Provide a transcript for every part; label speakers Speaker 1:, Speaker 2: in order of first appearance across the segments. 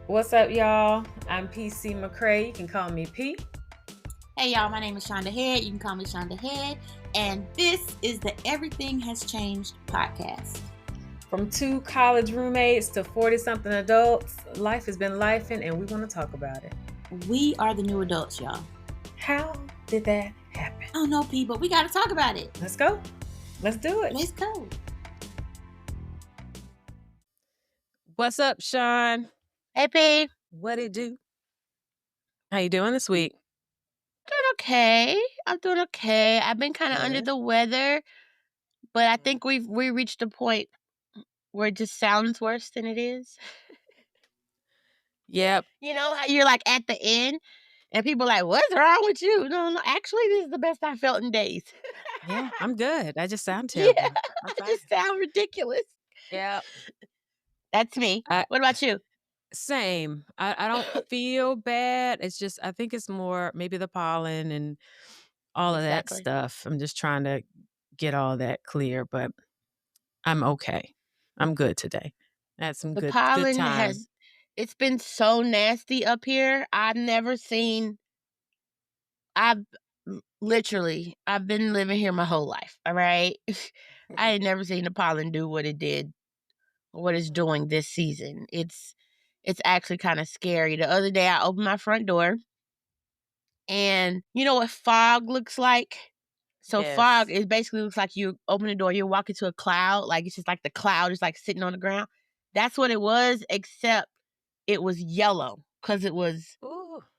Speaker 1: What's up, y'all? I'm PC McCray. You can call me P.
Speaker 2: Hey, y'all. My name is Shaun the Head. You can call me Shaun the Head. And this is the Everything Has Changed podcast.
Speaker 1: From 2 college roommates to 40-something adults, life has been lifing, and we want to talk about it.
Speaker 2: We are the new adults, y'all.
Speaker 1: How did that happen?
Speaker 2: I don't know, P, but we got to talk about it.
Speaker 1: Let's go. Let's do it.
Speaker 2: Let's go.
Speaker 1: What's up, Shaun?
Speaker 2: Hey, P.
Speaker 1: What it do? How you doing this week?
Speaker 2: Doing okay. I'm doing okay. I've been kind of under the weather, but I think we reached a point where it just sounds worse than it is.
Speaker 1: Yep.
Speaker 2: You know how you're like at the end and people are like, what's wrong with you? No, actually, this is the best I've felt in days.
Speaker 1: Yeah, I'm good. I just sound terrible.
Speaker 2: Yeah, I just sound ridiculous.
Speaker 1: Yeah.
Speaker 2: That's me. What about you?
Speaker 1: Same. I don't feel bad. It's just, I think it's more maybe the pollen and all of that stuff. I'm just trying to get all that clear, but I'm okay. I'm good today. I had some good time.
Speaker 2: It's been so nasty up here. I've been living here my whole life, all right? I ain't never seen the pollen do what it did, what it's doing this season. It's actually kind of scary. The other day I opened my front door and you know what fog looks like? So fog, it basically looks like you open the door, you walk into a cloud, like it's just like the cloud is like sitting on the ground. That's what it was, except it was yellow because it was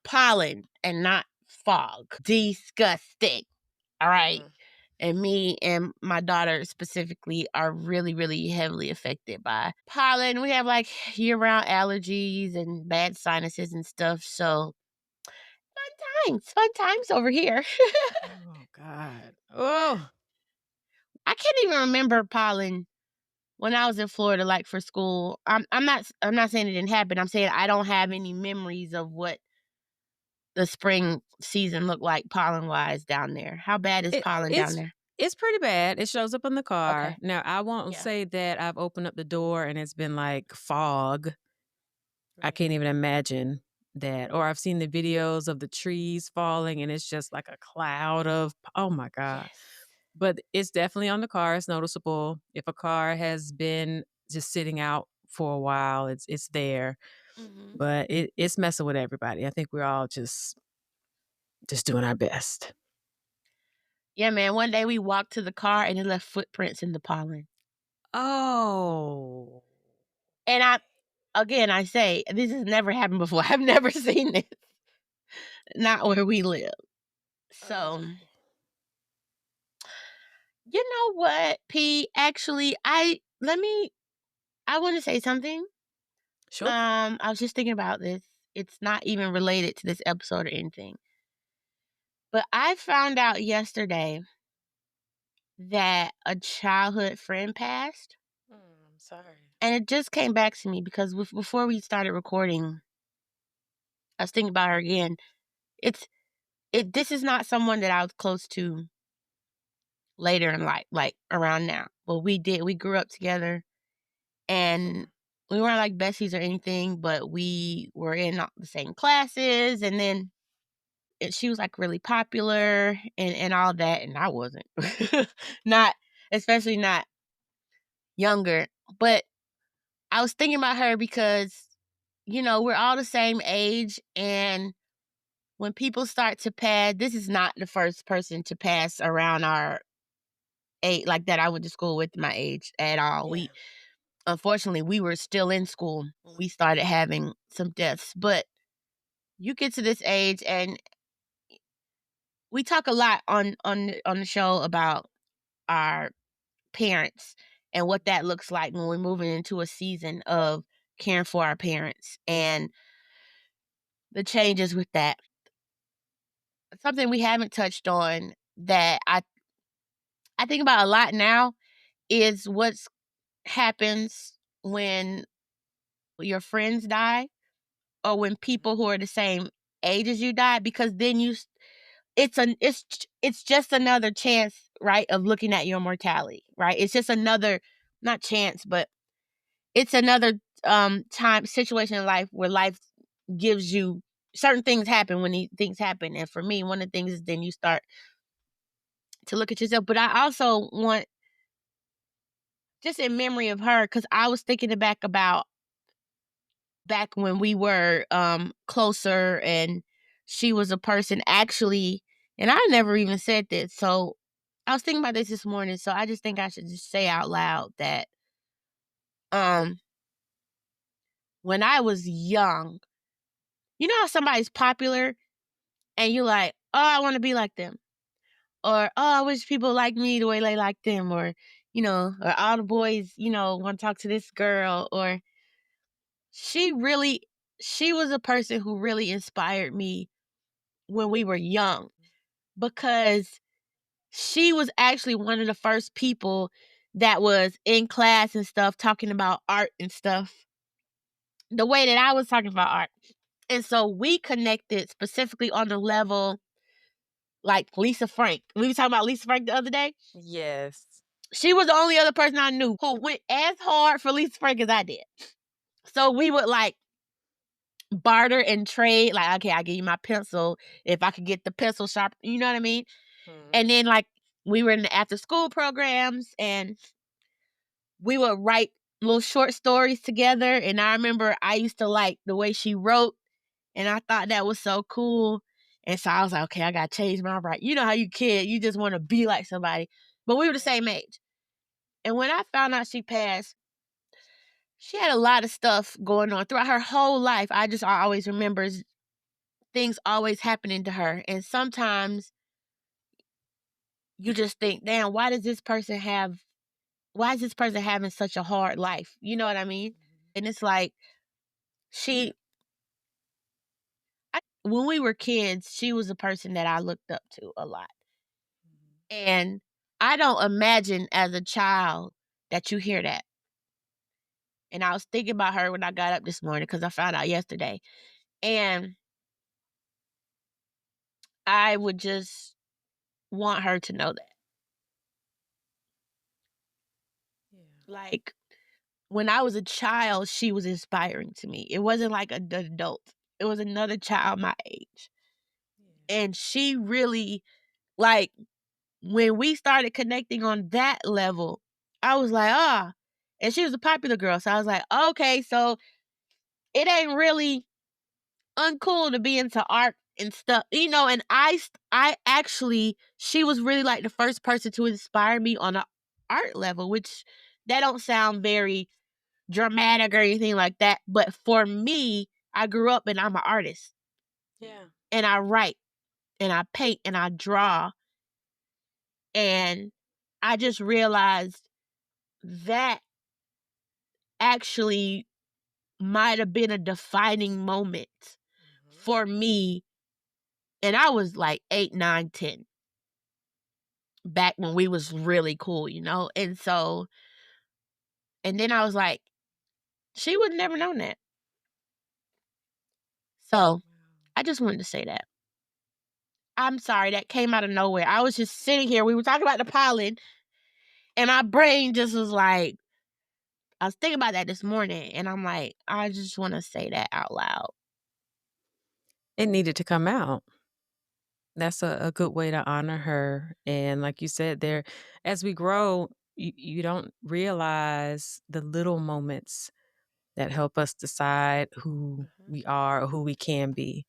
Speaker 2: pollen and not fog. Disgusting. All right. And me and my daughter specifically are really, really heavily affected by pollen. We have like year-round allergies and bad sinuses and stuff. So fun times over here.
Speaker 1: Oh, God. Oh.
Speaker 2: I can't even remember pollen when I was in Florida, like for school. I'm not saying it didn't happen. I'm saying I don't have any memories of what the spring season looked like pollen-wise down there. How bad is pollen down there?
Speaker 1: It's pretty bad. It shows up in the car. Okay. Now, I won't say that I've opened up the door and it's been like fog. I can't even imagine that. Or I've seen the videos of the trees falling and it's just like a cloud of, oh my God. Yes. But it's definitely on the car. It's noticeable. If a car has been just sitting out for a while, it's there. Mm-hmm. But it's messing with everybody. I think we're all just doing our best.
Speaker 2: Yeah, man. One day we walked to the car and it left footprints in the pollen.
Speaker 1: Oh.
Speaker 2: And I say, this has never happened before. I've never seen this. Not where we live. So, you know what, P? Actually, I want to say something.
Speaker 1: Sure.
Speaker 2: I was just thinking about this. It's not even related to this episode or anything. But I found out yesterday that a childhood friend passed.
Speaker 1: I'm sorry.
Speaker 2: And it just came back to me because before we started recording, I was thinking about her again. This is not someone that I was close to later in life, like around now. But we grew up together and we weren't like besties or anything, but we were in the same classes. And then she was like really popular and all that. And I wasn't, especially not younger. But I was thinking about her because, you know, we're all the same age. And when people start to pass, this is not the first person to pass around our age, like that I went to school with my age at all. Yeah. Unfortunately, we were still in school when we started having some deaths. But you get to this age and we talk a lot on the show about our parents and what that looks like when we're moving into a season of caring for our parents and the changes with that. Something we haven't touched on that I think about a lot now is what happens when your friends die or when people who are the same age as you die, because then it's just another chance, right, of looking at your mortality, right? It's just another, not chance, but it's another time situation in life where life gives you certain things happen when these things happen. And for me, one of the things is then you start to look at yourself. But I also want, just in memory of her, because I was thinking back about back when we were closer, and she was a person actually, and I never even said this. So I was thinking about this morning. So I just think I should just say out loud that um when I was young, you know how somebody's popular and you're like, oh, I want to be like them. Or, oh, I wish people like me the way they like them. Or, or all the boys, want to talk to this girl. Or she really, she was a person who really inspired me when we were young, because she was actually one of the first people that was in class and stuff talking about art and stuff the way that I was talking about art. And so we connected specifically on the level like Lisa Frank. We were talking about Lisa Frank the other day.
Speaker 1: Yes.
Speaker 2: She was the only other person I knew who went as hard for Lisa Frank as I did. So we would like barter and trade. Like, okay, I give you my pencil if I could get the pencil sharp. You know what I mean? And then like we were in the after school programs, and we would write little short stories together. And I remember I used to like the way she wrote, and I thought that was so cool. And so I was like, okay, I gotta change my writing. You know how you kid, you just want to be like somebody. But we were the same age. And when I found out she passed, she had a lot of stuff going on throughout her whole life. I always remember things always happening to her. And sometimes you just think, damn, why is this person having such a hard life? You know what I mean? And it's like she when we were kids, she was a person that I looked up to a lot. And I don't imagine as a child that you hear that. And I was thinking about her when I got up this morning because I found out yesterday. And I would just want her to know that. Like, when I was a child, she was inspiring to me. It wasn't like an adult. It was another child my age. And she really, like, when we started connecting on that level, I was like, ah. And she was a popular girl. So I was like, okay, so it ain't really uncool to be into art and stuff, and I actually, she was really like the first person to inspire me on a art level, which that don't sound very dramatic or anything like that. But for me, I grew up and I'm an artist.
Speaker 1: Yeah.
Speaker 2: And I write and I paint and I draw. And I just realized that actually might have been a defining moment for me. And I was like 8, 9, 10 back when we was really cool, And so, and then I was like, she would never known that. So I just wanted to say that. I'm sorry, that came out of nowhere. I was just sitting here. We were talking about the pollen, and my brain just was like, I was thinking about that this morning, and I'm like, I just want to say that out loud.
Speaker 1: It needed to come out. That's a good way to honor her. And like you said, there, as we grow, you don't realize the little moments that help us decide who we are or who we can be.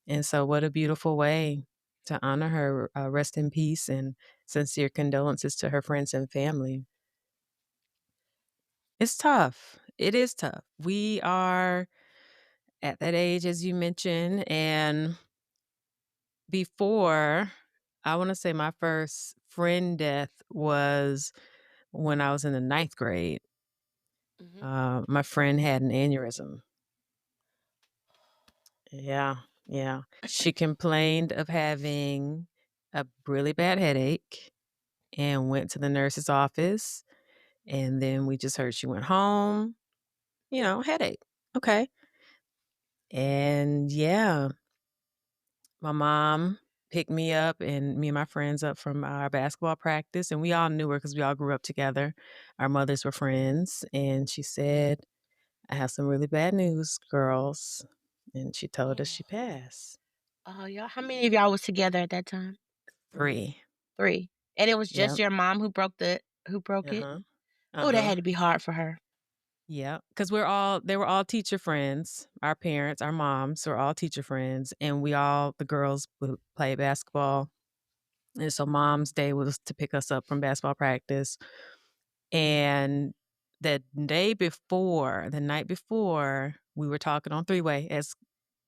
Speaker 1: And so, what a beautiful way to honor her. Rest in peace and sincere condolences to her friends and family. It's tough. It is tough. We are at that age, as you mentioned. And before, I want to say my first friend death was when I was in the ninth grade. My friend had an aneurysm. Yeah, yeah. She complained of having a really bad headache and went to the nurse's office. And then we just heard she went home, headache. Okay. And yeah, my mom picked me up and me and my friends up from our basketball practice. And we all knew her because we all grew up together. Our mothers were friends. And she said, I have some really bad news, girls. And she told us
Speaker 2: Yeah.
Speaker 1: she passed.
Speaker 2: Oh, y'all how many of y'all was together at that time?
Speaker 1: 3.
Speaker 2: 3. And it was just
Speaker 1: Yep.
Speaker 2: your mom who broke it?
Speaker 1: Uh-huh.
Speaker 2: Oh, that
Speaker 1: Uh-huh.
Speaker 2: had to be hard for her.
Speaker 1: Yeah, because they were all teacher friends. Our parents, our moms were all teacher friends, and the girls would play basketball. And so mom's day was to pick us up from basketball practice. And the night before, we were talking on three-way as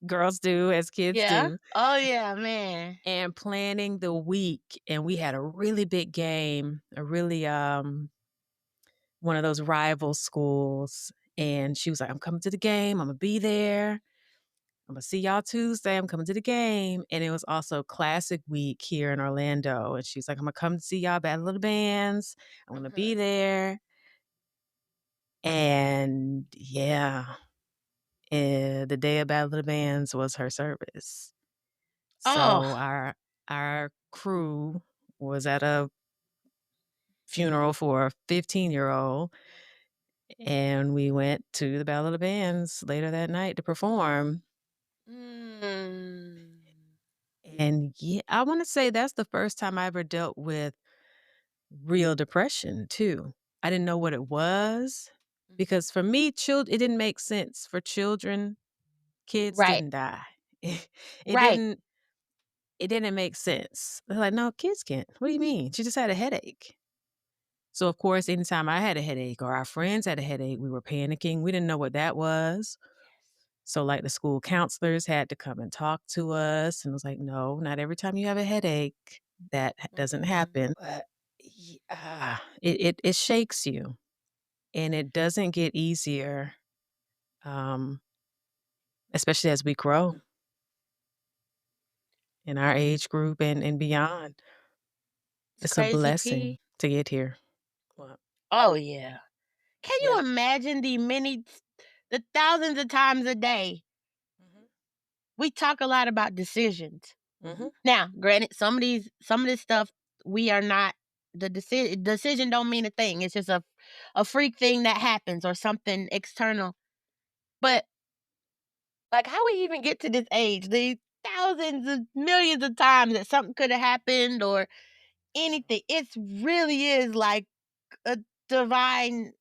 Speaker 1: girls do, as kids
Speaker 2: Yeah?
Speaker 1: do,
Speaker 2: Oh, yeah, man.
Speaker 1: and planning the week. And we had a really big game, one of those rival schools. And she was like, I'm coming to the game. I'm gonna be there. I'm gonna see y'all Tuesday. I'm coming to the game. And it was also classic week here in Orlando. And she's like, I'm gonna come to see y'all Battle of the Bands. I'm gonna be
Speaker 2: Mhm.
Speaker 1: there. And yeah, the day of Battle of the Bands was her service.
Speaker 2: Oh.
Speaker 1: So our crew was at a funeral for a 15-year-old, and we went to the Battle of the Bands later that night to perform.
Speaker 2: Mm.
Speaker 1: And yeah, I want to say that's the first time I ever dealt with real depression too. I didn't know what it was
Speaker 2: Mhm.
Speaker 1: because for me, it didn't make sense for children. Kids
Speaker 2: Right,
Speaker 1: didn't die. It
Speaker 2: right.
Speaker 1: didn't. It didn't make sense. They're like, no, kids can't. What do you mean? She just had a headache. So of course, anytime I had a headache or our friends had a headache, we were panicking. We didn't know what that was. So, like, the school counselors had to come and talk to us, and it was like, "No, not every time you have a headache, doesn't
Speaker 2: Mhm.
Speaker 1: happen." But, it shakes you, and it doesn't get easier, um, especially as we grow in our age group and beyond.
Speaker 2: It's
Speaker 1: It's a
Speaker 2: crazy,
Speaker 1: blessing
Speaker 2: P.
Speaker 1: to get here. What?
Speaker 2: Oh, yeah. Can you
Speaker 1: Yeah.
Speaker 2: imagine the thousands of times a day
Speaker 1: Mhm.
Speaker 2: we talk a lot about decisions.
Speaker 1: Mhm.
Speaker 2: Now, granted, some of this stuff we are not decision don't mean a thing. It's just a freak thing that happens or something external. But like how we even get to this age, the thousands of millions of times that something could have happened or anything. It really is like a divine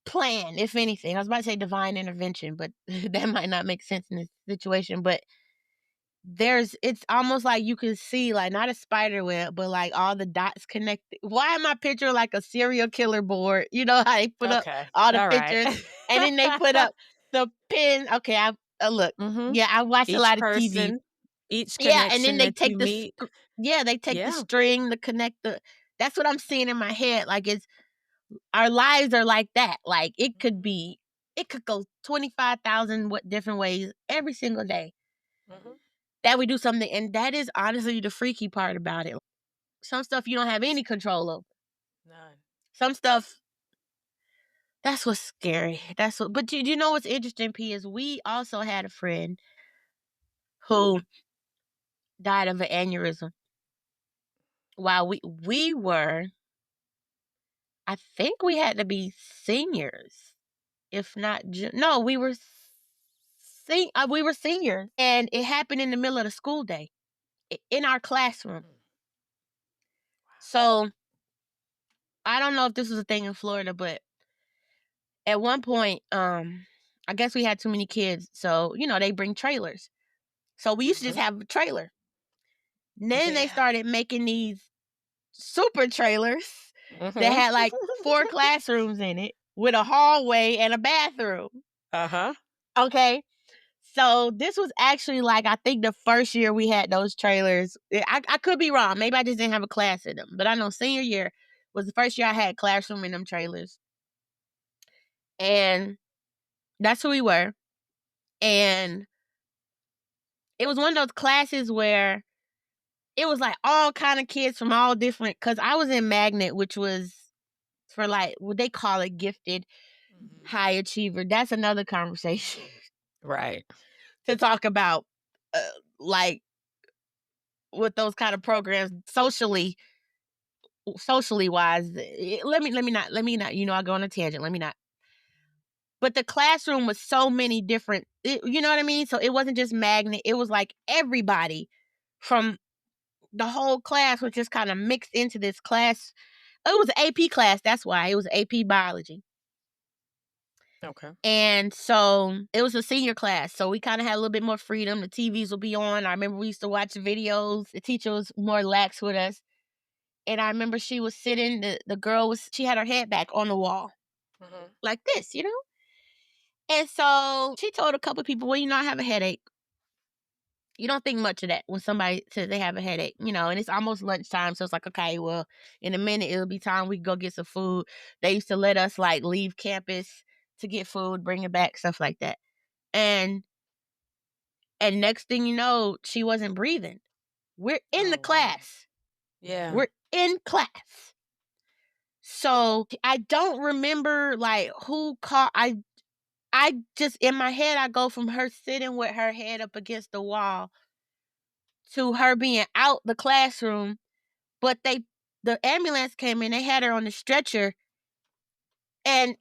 Speaker 2: plan, if anything. I was about to say divine intervention, but that might not make sense in this situation. But it's almost like you can see, like, not a spider web, but, like, all the dots connected. Why am I picturing, like, a serial killer board? You know how they put up
Speaker 1: Okay.
Speaker 2: all the
Speaker 1: Alright.
Speaker 2: pictures, and then they put up the pin okay, look,
Speaker 1: Mhm.
Speaker 2: yeah, I watch a
Speaker 1: Each
Speaker 2: lot of TV.
Speaker 1: person, each
Speaker 2: Yeah, and then
Speaker 1: connection
Speaker 2: they
Speaker 1: that you
Speaker 2: take
Speaker 1: meet.
Speaker 2: they take the
Speaker 1: Yeah.
Speaker 2: string to connect that's what I'm seeing in my head, like, it's our lives are like that, like,
Speaker 1: Mhm.
Speaker 2: it could go 25,000 what different ways every single day
Speaker 1: Mhm.
Speaker 2: that we do something, and that is honestly the freaky part about it. Some stuff you don't have any control over.
Speaker 1: None.
Speaker 2: Some stuff that's what's scary. That's what but you know what's interesting, P, is we also had a friend who died of an aneurysm while we were I think we had to be seniors, if not no, we were seniors, and it happened in the middle of the school day in our classroom.
Speaker 1: Mm.
Speaker 2: So I don't know if this was a thing in Florida, but at one point, I guess we had too many kids, so they bring trailers. So we used to just
Speaker 1: Mhm.
Speaker 2: have a trailer. Then they
Speaker 1: Yeah.
Speaker 2: started making these super trailers that
Speaker 1: Mhm.
Speaker 2: had like 4 classrooms in it with a hallway and a bathroom.
Speaker 1: Uh-huh.
Speaker 2: Okay. So this was actually like I think the first year we had those trailers. I could be wrong. Maybe I just didn't have a class in them. But I know senior year was the first year I had classroom in them trailers. And that's who we were. And it was one of those classes where it was like all kind of kids from all different cuz I was in magnet which was for like what they call it gifted
Speaker 1: Mhm.
Speaker 2: high achiever. That's another conversation
Speaker 1: Right.
Speaker 2: to talk about uh, like with those kind of programs socially wise. Let me not I go on a tangent. Let me not. But the classroom was so many different, you know what I mean? So it wasn't just magnet. It was like everybody from the whole class was just kind of mixed into this class. It was an AP class. That's why it was AP biology.
Speaker 1: Okay.
Speaker 2: And so it was a senior class. So we kind of had a little bit more freedom. The TVs would be on. I remember we used to watch videos. The teacher was more lax with us. And I remember she was sitting, the girl she had her head back on the wall like this, you know? And so she told a couple of people, well, I have a headache. You don't think much of that when somebody says they have a headache, and it's almost lunchtime. So it's like, okay, well, in a minute, it'll be time we go get some food. They used to let us like leave campus to get food, bring it back, stuff like that. And next thing you know, she wasn't breathing. We're in the
Speaker 1: Oh, wow.
Speaker 2: class.
Speaker 1: Yeah.
Speaker 2: We're in class. So I don't remember like who caught. I just in my head, I go from her sitting with her head up against the wall to her being out the classroom. But the ambulance came in, they had her on the stretcher, and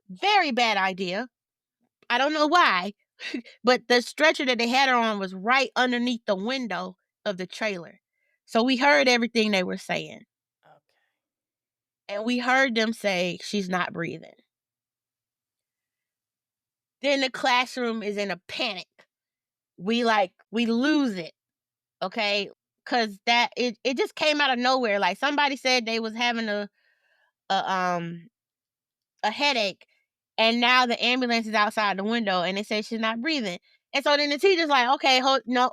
Speaker 2: very bad idea. I don't know why, but the stretcher that they had her on was right underneath the window of the trailer. So we heard everything they were saying.
Speaker 1: Okay.
Speaker 2: And we heard them say, she's not breathing. Then the classroom is in a panic. We lose it, okay? Cause it just came out of nowhere. Like somebody said they was having a headache, and now the ambulance is outside the window and they say she's not breathing. And so then the teacher's like, okay, no,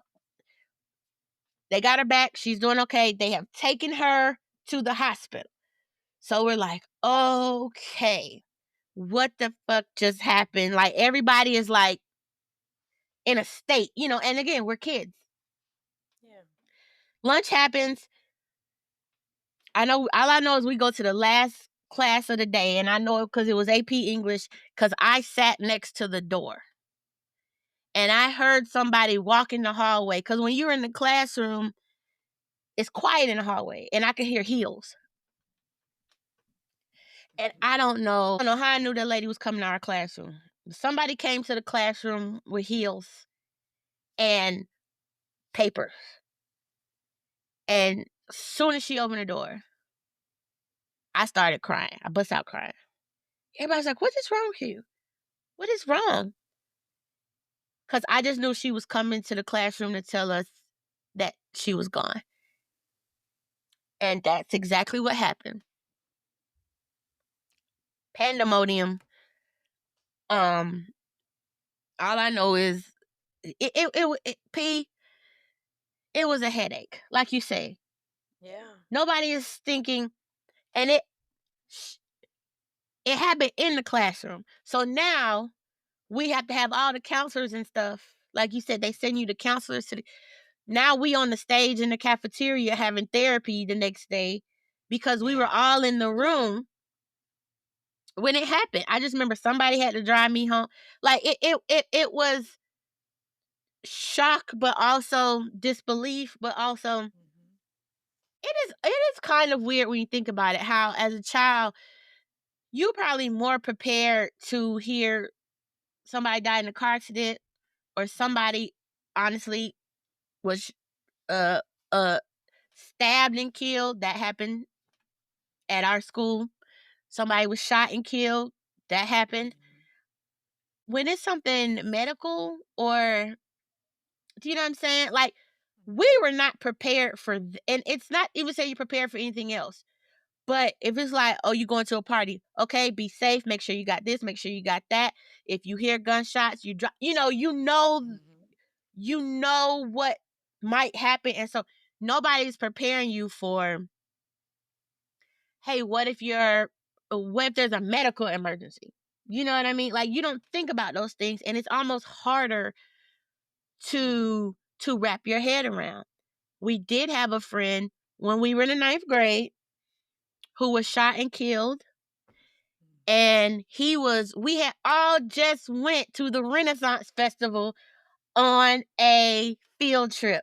Speaker 2: they got her back. She's doing okay. They have taken her to the hospital. So we're like, okay, what the fuck just happened? Like everybody is like in a state, and again, we're kids.
Speaker 1: Yeah.
Speaker 2: Lunch happens. All I know is we go to the last class of the day, and I know because it was AP English, because I sat next to the door. And I heard somebody walk in the hallway, because when you're in the classroom, it's quiet in the hallway, and I could hear heels. And I don't know how I knew that lady was coming to our classroom. Somebody came to the classroom with heels and papers. And as soon as she opened the door, I started crying. I bust out crying. Everybody's like, what is wrong with you? What is wrong? Because I just knew she was coming to the classroom to tell us that she was gone. And that's exactly what happened. Pandemonium. Um, all I know is it was a headache, like you say.
Speaker 1: Yeah.
Speaker 2: Nobody is thinking, and it happened in the classroom. So now we have to have all the counselors and stuff. Like you said, they send you the counselors now we on the stage in the cafeteria having therapy the next day because we were all in the room when it happened. I just remember somebody had to drive me home. Like it was shock, but also disbelief, but also it is kind of weird when you think about it, how as a child you probably more prepared to hear somebody die in a car accident or somebody honestly was uh uh stabbed and killed. That happened at our school. Somebody was shot and killed. That happened. When it's something medical, or do you know what I'm saying? Like we were not prepared for and it's not even say you're prepared for anything else. But if it's like, oh, you going to a party, okay, be safe, make sure you got this, make sure you got that. If you hear gunshots, you drop, you know what might happen. And so nobody's preparing you for, hey, what if there's a medical emergency? You know what I mean? Like you don't think about those things, and it's almost harder to wrap your head around. We did have a friend when we were in the 9th grade who was shot and killed. And we had all just went to the Renaissance Festival on a field trip.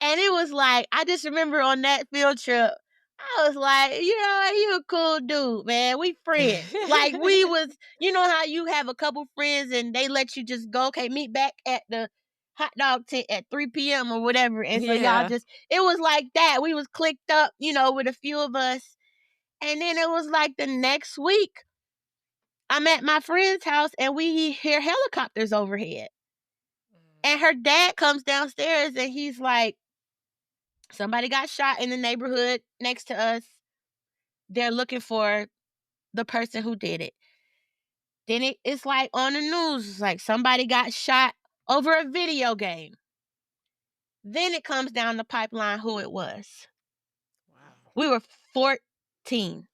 Speaker 2: And it was like, I just remember on that field trip, I was like, "You know what? You a cool dude, man. We friends." Like, we was you know how you have a couple friends and they let you just go, "Okay, meet back at the hot dog tent at 3 p.m. or whatever," and so y'all
Speaker 1: Yeah.
Speaker 2: just it was like that. We was clicked up, with a few of us, and then it was like the next week, I'm at my friend's house and we hear helicopters overhead, and her dad comes downstairs and he's like, "Somebody got shot in the neighborhood next to us. They're looking for the person who did it." Then it's like on the news, it's like somebody got shot over a video game. Then it comes down the pipeline who it was.
Speaker 1: Wow.
Speaker 2: We were 14.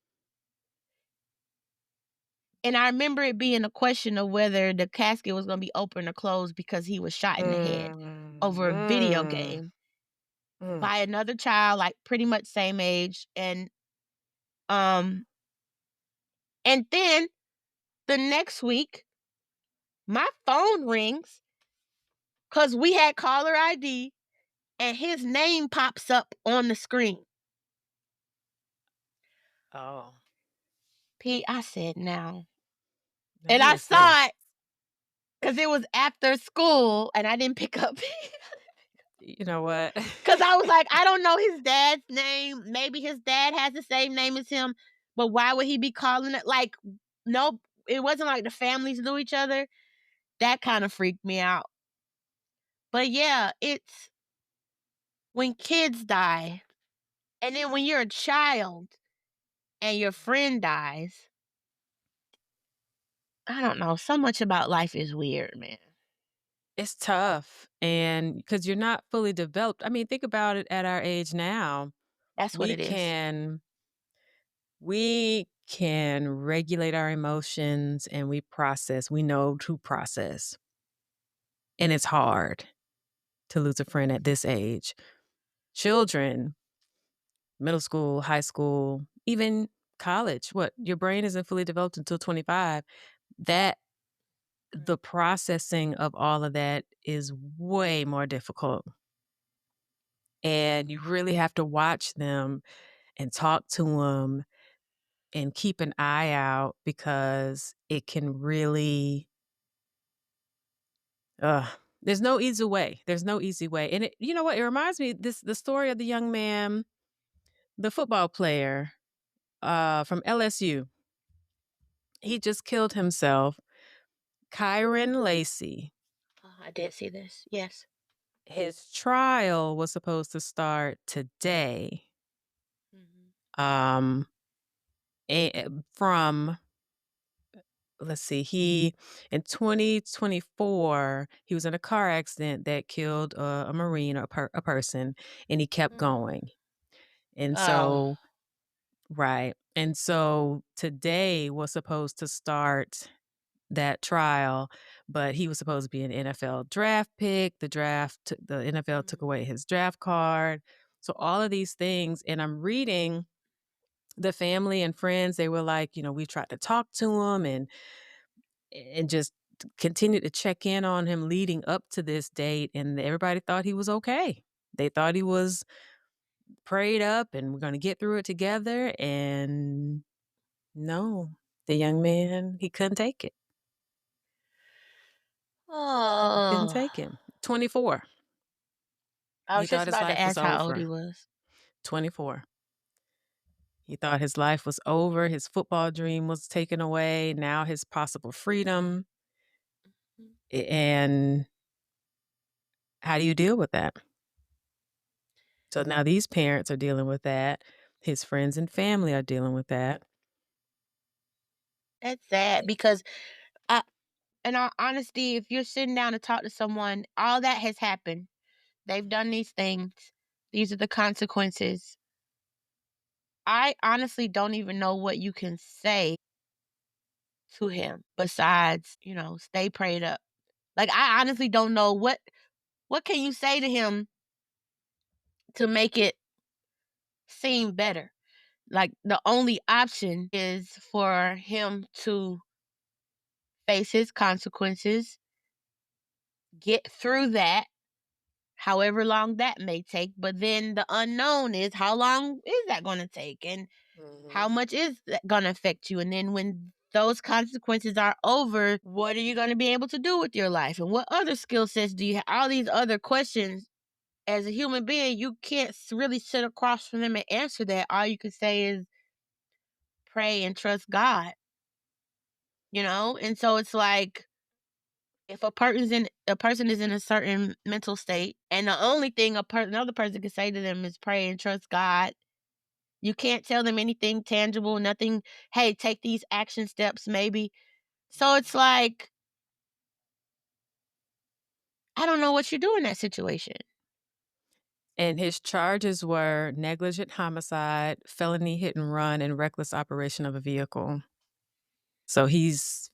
Speaker 2: And I remember it being a question of whether the casket was going to be open or closed because he was shot in the head
Speaker 1: Mm,
Speaker 2: over a video
Speaker 1: mm,
Speaker 2: game
Speaker 1: mm.
Speaker 2: by another child, like pretty much same age. Um, and then the next week, my phone rings because we had caller ID and his name pops up on the screen.
Speaker 1: Oh,
Speaker 2: Pete, I said, "Now."
Speaker 1: now
Speaker 2: And
Speaker 1: who
Speaker 2: I
Speaker 1: is
Speaker 2: saw it
Speaker 1: this?
Speaker 2: because it was after school and I didn't pick up
Speaker 1: You know what?
Speaker 2: because I was like, I don't know his dad's name. Maybe his dad has the same name as him, but why would he be calling it? Like, nope, it wasn't like the families knew each other. That kind of freaked me out. But yeah, it's when kids die, and then when you're a child and your friend dies, I don't know. So much about life is weird, man.
Speaker 1: It's tough, and because you're not fully developed. I mean, think about it at our age now.
Speaker 2: That's what
Speaker 1: We
Speaker 2: it is.
Speaker 1: can we can regulate our emotions and we know to process. And it's hard to lose a friend at this age. Children, middle school, high school, even college, what your brain isn't fully developed until 25. That the processing of all of that is way more difficult. And you really have to watch them and talk to them and keep an eye out because it can really, uh, there's no easy way. There's no easy way. And you know what? It reminds me the story of the young man, the football player from LSU. He just killed himself. Kyron Lacey.
Speaker 2: Oh, I did see this. Yes.
Speaker 1: His trial was supposed to start today.
Speaker 2: Mhm.
Speaker 1: Um, from let's see, he in 2024 he was in a car accident that killed a marine, a person, and he kept
Speaker 2: Mm.
Speaker 1: going. And
Speaker 2: Oh.
Speaker 1: so, right, and so today was supposed to start that trial, but he was supposed to be an NFL draft pick. The NFL took
Speaker 2: Mhm.
Speaker 1: away his draft card. So all of these things, and I'm reading the family and friends, they were like, we tried to talk to him and just continue to check in on him leading up to this date, and everybody thought he was okay. They thought he was prayed up and we're going to get through it together, and no, the young man, he couldn't take it. He couldn't
Speaker 2: Oh.
Speaker 1: take it. 24.
Speaker 2: I
Speaker 1: He
Speaker 2: was just
Speaker 1: thought his
Speaker 2: about to
Speaker 1: life was
Speaker 2: ask how old he
Speaker 1: over.
Speaker 2: was.
Speaker 1: 24. He thought his life was over. His football dream was taken away. Now his possible freedom.
Speaker 2: Mm.
Speaker 1: And how do you deal with that? So now these parents are dealing with that. His friends and family are dealing with that.
Speaker 2: That's sad because, I in all honesty, if you're sitting down to talk to someone, all that has happened. They've done these things. These are the consequences. I honestly don't even know what you can say to him besides, stay prayed up. Like, I honestly don't know what can you say to him to make it seem better. Like, the only option is for him to face his consequences, get through that, however long that may take. But then the unknown is, how long is that going to take? And how
Speaker 1: Mhm.
Speaker 2: much is that going to affect you? And then when those consequences are over, what are you going to be able to do with your life? And what other skill sets do you have? All these other questions. As a human being, you can't really sit across from them and answer that. All you can say is pray and trust God, you know? And so it's like, if a person is in a certain mental state, and the only thing another person can say to them is pray and trust God, you can't tell them anything tangible, nothing. Hey, take these action steps, maybe. So it's like, I don't know what you do in that situation.
Speaker 1: And his charges were negligent homicide, felony hit and run, and reckless operation of a vehicle. So he's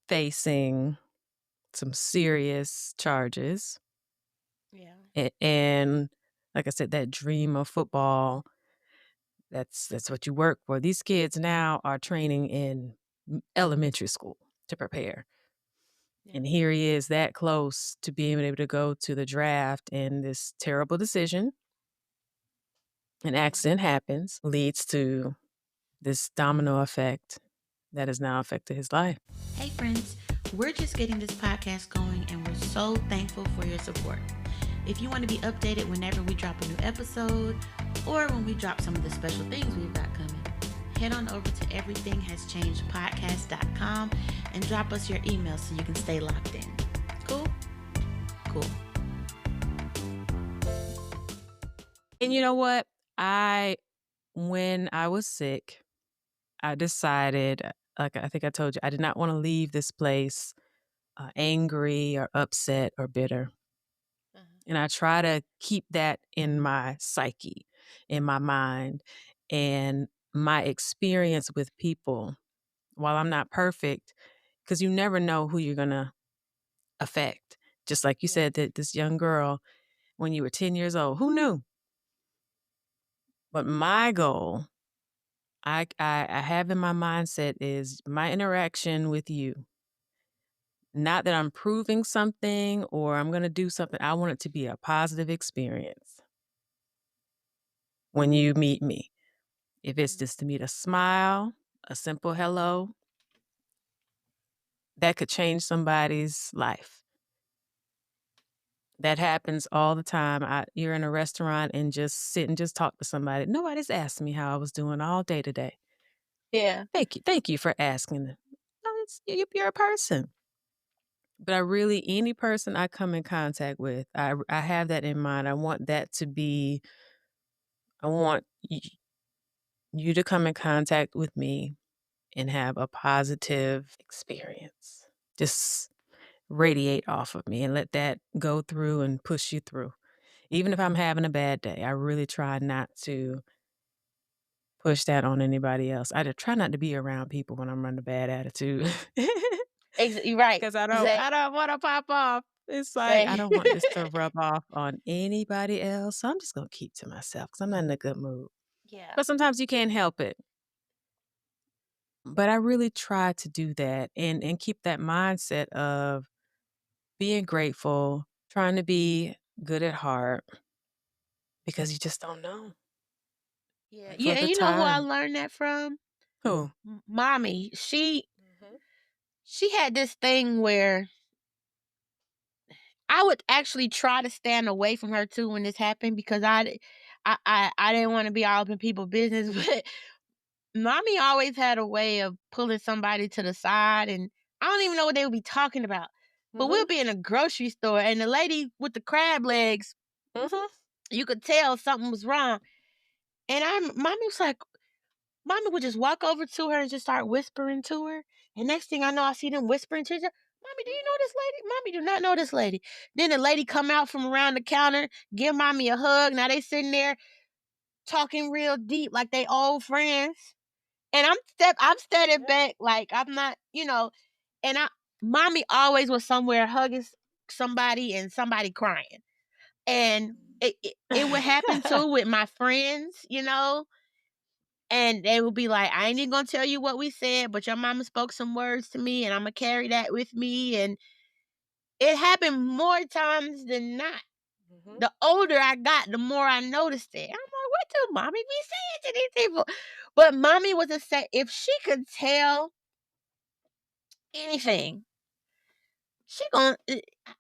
Speaker 1: facing some serious charges.
Speaker 2: Yeah.
Speaker 1: And like I said, that dream of football, that's what you work for. These kids now are training in elementary school to prepare.
Speaker 2: Yeah.
Speaker 1: And here he is that close to being able to go to the draft, and this terrible decision, an
Speaker 2: Mhm.
Speaker 1: accident happens, leads to this domino effect that has now affected his life.
Speaker 3: Hey, friends, we're just getting this podcast going and we're so thankful for your support. If you want to be updated whenever we drop a new episode or when we drop some of the special things we've got coming, head on over to everythinhaschangedpodcast.com and drop us your email so you can stay locked in. Cool? Cool.
Speaker 1: And you know what? When I was sick, I decided, like I think I told you, I did not want to leave this place angry or upset or bitter.
Speaker 2: Uh-huh.
Speaker 1: And I try to keep that in my psyche, in my mind, and my experience with people. While I'm not perfect, because you never know who you're going to affect. Just like you
Speaker 2: Yeah.
Speaker 1: said, that this young girl, when you were 10 years old, who knew? But my goal, I have in my mindset is my interaction with you. Not that I'm proving something or I'm going to do something. I want it to be a positive experience when you meet me. If it's
Speaker 2: Mm.
Speaker 1: just to meet a smile, a simple hello, that could change somebody's life. That happens all the time. You're in a restaurant and just sit and just talk to somebody. Nobody's asked me how I was doing all day today.
Speaker 2: Yeah.
Speaker 1: Thank you for asking. No, you're a person. But I really, any person I come in contact with, I have that in mind. I want that to be, I want you to come in contact with me and have a positive experience. Just radiate off of me and let that go through and push you through. Even if I'm having a bad day, I really try not to push that on anybody else. Try not to be around people when I'm running a bad attitude.
Speaker 2: You're right.
Speaker 1: 'Cause
Speaker 2: Same.
Speaker 1: I don't wanna pop off. It's like, I
Speaker 2: Same.
Speaker 1: don't want this to rub off on anybody else, so I'm just gonna keep to myself because 'cause I'm not in a good mood.
Speaker 2: Yeah.
Speaker 1: But sometimes you can't help it. But I really try to do that and keep that mindset of being grateful, trying to be good at heart because you just don't know
Speaker 2: Yeah. Yeah.
Speaker 1: for
Speaker 2: And
Speaker 1: the
Speaker 2: you know who I
Speaker 1: time.
Speaker 2: learned that from?
Speaker 1: Who?
Speaker 2: Mommy. She
Speaker 1: Mhm.
Speaker 2: she had this thing where I would actually try to stand away from her too when this happened, because I didn't want to be all up in people's business. But mommy always had a way of pulling somebody to the side, and I don't even know what they would be talking about. But we'll
Speaker 1: Mhm.
Speaker 2: be in a grocery store, and the lady with the crab legs,
Speaker 1: Mhm.
Speaker 2: you could tell something was wrong. And mommy was like, mommy would just walk over to her and just start whispering to her. And next thing I know, I see them whispering to each other. Mommy, do you know this lady? Mommy do not know this lady. Then the lady come out from around the counter, give mommy a hug. Now they sitting there talking real deep like they old friends. And I'm standing
Speaker 1: Yeah.
Speaker 2: back like I'm not, and mommy always was somewhere hugging somebody and somebody crying. And it would happen too with my friends, and they would be like, I ain't even gonna tell you what we said, but your mama spoke some words to me and I'm gonna carry that with me. And it happened more times than not. The older I got, the more I noticed it. I'm like, what do mommy be saying to these people? But mommy was a say, if she could tell anything, she gon'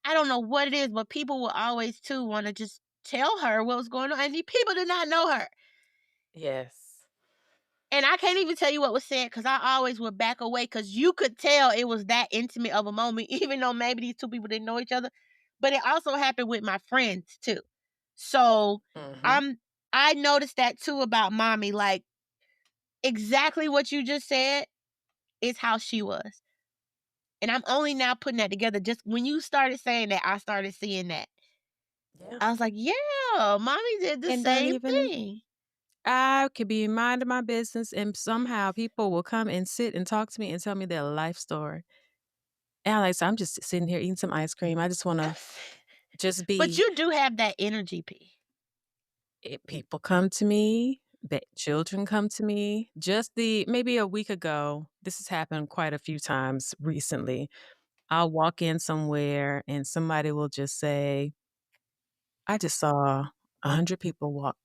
Speaker 2: I don't know what it is, but people will always too want to just tell her what was going on, and these people did not know her.
Speaker 1: Yes.
Speaker 2: And I can't even tell you what was said because I always would back away because you could tell it was that intimate of a moment, even though maybe these two people didn't know each other. But it also happened with my friends too. So
Speaker 1: Mhm.
Speaker 2: I noticed that too about mommy. Like exactly what you just said is how she was. And I'm only now putting that together. Just when you started saying that, I started seeing that.
Speaker 1: Yeah.
Speaker 2: I was like, yeah, mommy did the
Speaker 1: And don't
Speaker 2: same
Speaker 1: even
Speaker 2: thing.
Speaker 1: I could be minding my business, and somehow people will come and sit and talk to me and tell me their life story. And I'm like, "So I'm just sitting here eating some ice cream. I just wanna just
Speaker 2: But
Speaker 1: be."
Speaker 2: you do have that energy, P.
Speaker 1: People come to me, children come to me. Just the maybe a week ago, this has happened quite a few times recently. I'll walk in somewhere and somebody will just say, "I just saw 100 people walk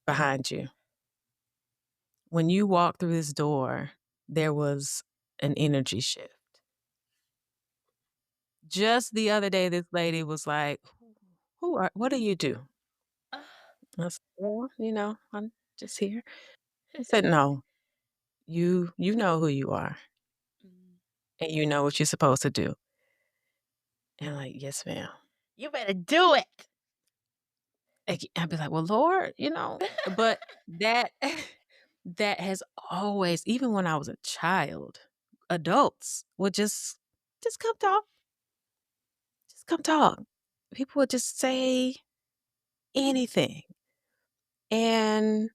Speaker 1: behind you. When you walked through this door, there was an energy shift." Just the other day, this lady was like, what do you do?" I said, "Well, I'm just here." I said, "No, you know who you are and you know what you're supposed to do." And I'm like, "Yes, ma'am."
Speaker 2: You better do it.
Speaker 1: I'd be like, "Well, Lord," but that that has always, even when I was a child, adults would just come talk, just come talk. People would just say anything. And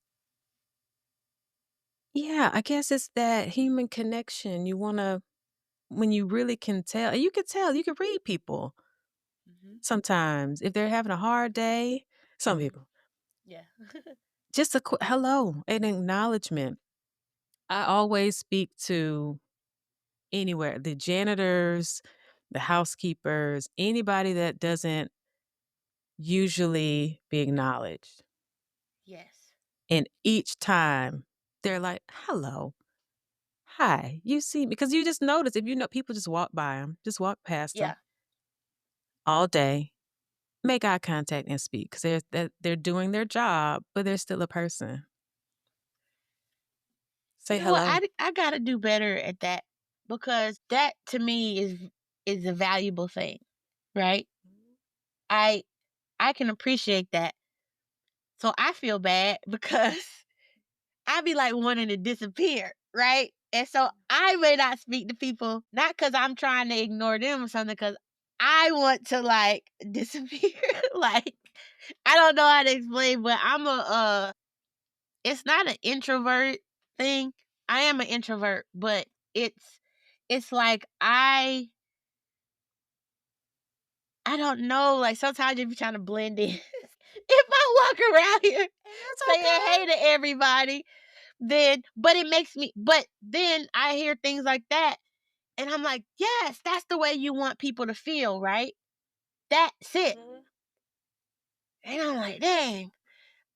Speaker 1: yeah, I guess it's that human connection. You want to, when you really can tell, and you can tell, you can read people
Speaker 2: Mhm.
Speaker 1: sometimes. If they're having a hard day, some people,
Speaker 2: Yeah.
Speaker 1: just a quick hello, an acknowledgement. I always speak to anywhere, the janitors, the housekeepers, anybody that doesn't usually be acknowledged.
Speaker 2: Yes.
Speaker 1: And each time they're like, hello, hi, you see me. Because you just notice, if you know, people just walk by them, just walk past them
Speaker 2: Yeah.
Speaker 1: all day, make eye contact and speak because they're doing their job, but they're still a person. Say
Speaker 2: You know what?
Speaker 1: hello.
Speaker 2: I gotta do better at that because that to me is a valuable thing, right? I I can appreciate that. So I feel bad because I be like wanting to disappear, right? And so I may not speak to people not because I'm trying to ignore them or something, because I want to like disappear. Like I don't know how to explain, but I'm a it's not an introvert thing. I am an introvert, but it's like I don't know, like sometimes you be trying to blend in. If I walk around here
Speaker 1: That's
Speaker 2: saying
Speaker 1: okay.
Speaker 2: hey to everybody, then but it makes me but then I hear things like that and I'm like, yes, that's the way you want people to feel, right? That's it.
Speaker 1: Mhm.
Speaker 2: And I'm like, dang.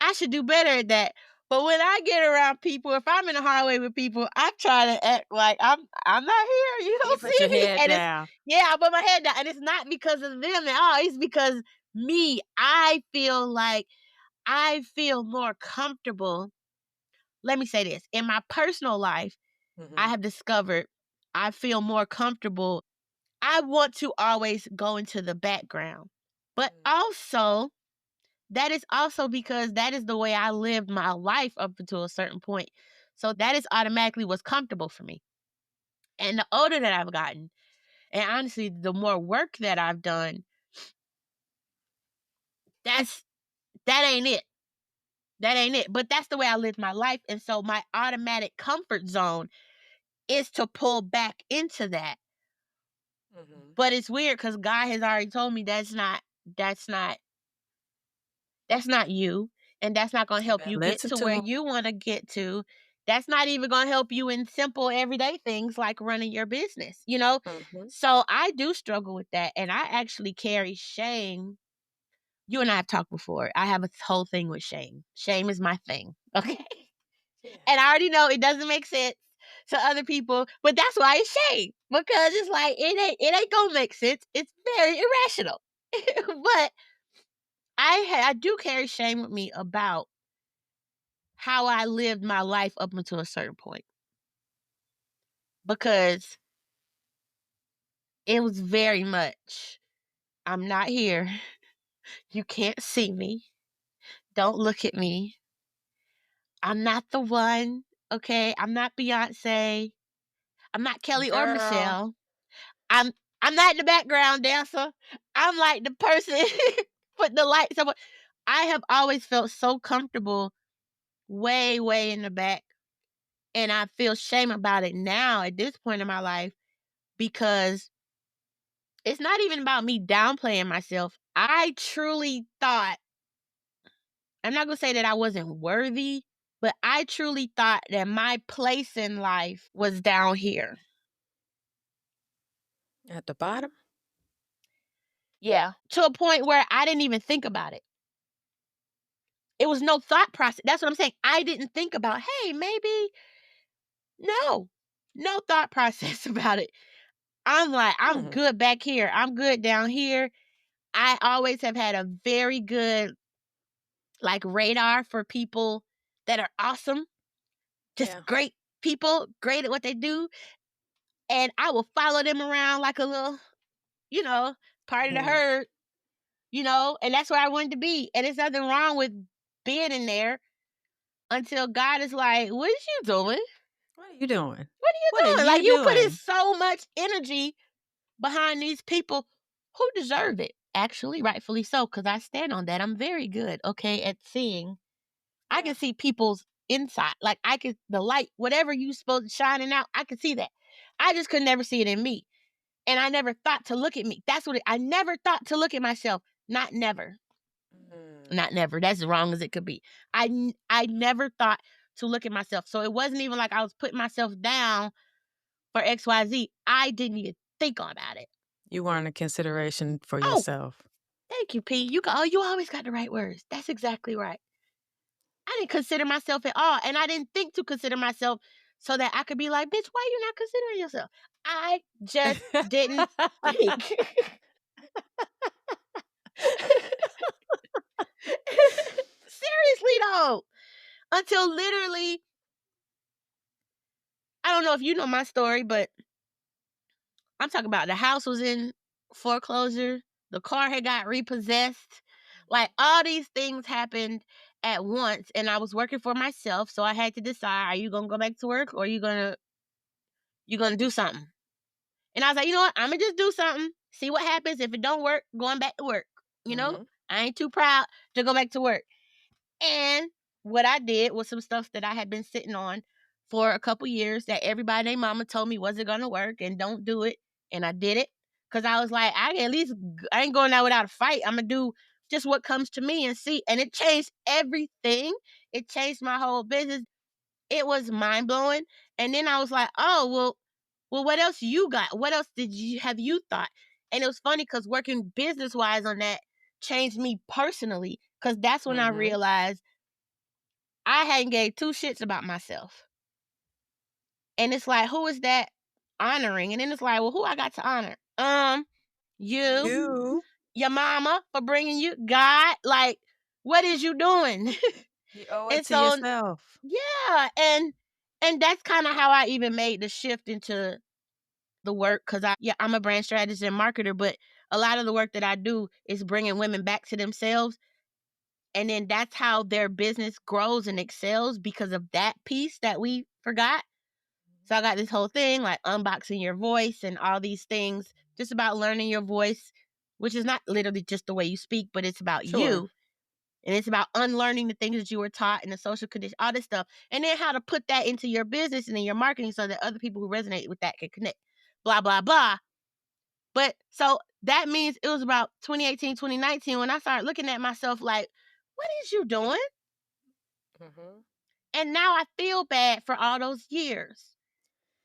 Speaker 2: I should do better at that. But when I get around people, if I'm in the hallway with people, I try to act like I'm not here. You
Speaker 1: You
Speaker 2: don't
Speaker 1: put
Speaker 2: see
Speaker 1: your
Speaker 2: me.
Speaker 1: head
Speaker 2: And it's
Speaker 1: down.
Speaker 2: yeah, I put my head down. And it's not because of them at all. It's because me. I feel like I feel more comfortable. Let me say this. In my personal life, I
Speaker 1: Mhm.
Speaker 2: have discovered I feel more comfortable. I want to always go into the background. But also that is also because that is the way I lived my life up until a certain point. So that is automatically what's comfortable for me. And the older that I've gotten, and honestly, the more work that I've done, that's that ain't it. That ain't it. But that's the way I lived my life. And so my automatic comfort zone is to pull back into that.
Speaker 1: Mhm.
Speaker 2: But it's weird because God has already told me that's not that's not you, and that's not gonna
Speaker 1: You
Speaker 2: help
Speaker 1: better
Speaker 2: you get
Speaker 1: listen
Speaker 2: to
Speaker 1: to
Speaker 2: where
Speaker 1: them.
Speaker 2: you wanna get to. That's not even gonna help you in simple everyday things like running your business, you know?
Speaker 1: Mhm.
Speaker 2: So I do struggle with that, and I actually carry shame you and I have talked before. I have a whole thing with shame. Shame is my thing. Okay. And I already know it doesn't make sense to other people, but that's why it's shame. Because it's like it ain't gonna make sense. It's very irrational. But I do carry shame with me about how I lived my life up until a certain point. Because it was very much, I'm not here. You can't see me. Don't look at me. I'm not the one. Okay. I'm not Beyonce. I'm not Kelly or
Speaker 1: Girl.
Speaker 2: Michelle. I'm I'm not the background dancer. I'm like the person put the lights up. I have always felt so comfortable way, way in the back. And I feel shame about it now at this point in my life because it's not even about me downplaying myself. I truly thought, I'm not going to say that I wasn't worthy, but I truly thought that my place in life was down here.
Speaker 1: At the bottom?
Speaker 2: Yeah. To a point where I didn't even think about it. It was no thought process. That's what I'm saying. I didn't think about, hey, maybe. No thought process about it. I'm like, I'm good back here. I'm good down here. I always have had a very good like radar for people that are awesome, just great people, great at what they do. And I will follow them around like a little, part of the herd, and that's where I wanted to be. And there's nothing wrong with being in there until God is like, what is you doing?
Speaker 1: What are you doing?
Speaker 2: What are you doing? Like, you put in so much energy behind these people who deserve it. Actually, rightfully so, because I stand on that. I'm very good, okay, at seeing. I can see people's inside. Like, the light, whatever you supposed to shining out, I can see that. I just could never see it in me. And I never thought to look at me. I never thought to look at myself. Not never. Not never. That's as wrong as it could be. I never thought to look at myself. So it wasn't even like I was putting myself down for XYZ. I didn't even think about it.
Speaker 1: You weren't a consideration for yourself.
Speaker 2: Thank you, P. You always got the right words. That's exactly right. I didn't consider myself at all. And I didn't think to consider myself so that I could be like, bitch, why you not considering yourself? I just didn't think. Seriously, though. Until literally, I don't know if you know my story, but I'm talking about the house was in foreclosure. The car had got repossessed. Like, all these things happened at once, and I was working for myself, so I had to decide, are you going to go back to work or you going to do something? And I was like, you know what? I'm going to just do something, see what happens. If it don't work, going back to work. I ain't too proud to go back to work. And what I did was some stuff that I had been sitting on for a couple years that everybody and their mama told me wasn't going to work and don't do it. And I did it because I was like, I ain't going out without a fight. I'm going to do just what comes to me and see. And it changed everything. It changed my whole business. It was mind blowing. And then I was like, oh, well, what else you got? What else have you thought? And it was funny because working business wise on that changed me personally, because that's when I realized I hadn't gave two shits about myself. And it's like, who is that honoring? And then it's like, well, who I got to honor? You, your mama for bringing you, God, like, what is you doing?
Speaker 1: You owe it to yourself.
Speaker 2: Yeah, and that's kind of how I even made the shift into the work, because I'm a brand strategist and marketer, but a lot of the work that I do is bringing women back to themselves. And then that's how their business grows and excels, because of that piece that we forgot. So I got this whole thing like unboxing your voice and all these things, just about learning your voice, which is not literally just the way you speak, but it's about you. And it's about unlearning the things that you were taught and the social condition, all this stuff. And then how to put that into your business and in your marketing so that other people who resonate with that can connect. Blah, blah, blah. But so that means it was about 2018, 2019 when I started looking at myself like, what is you doing? And now I feel bad for all those years.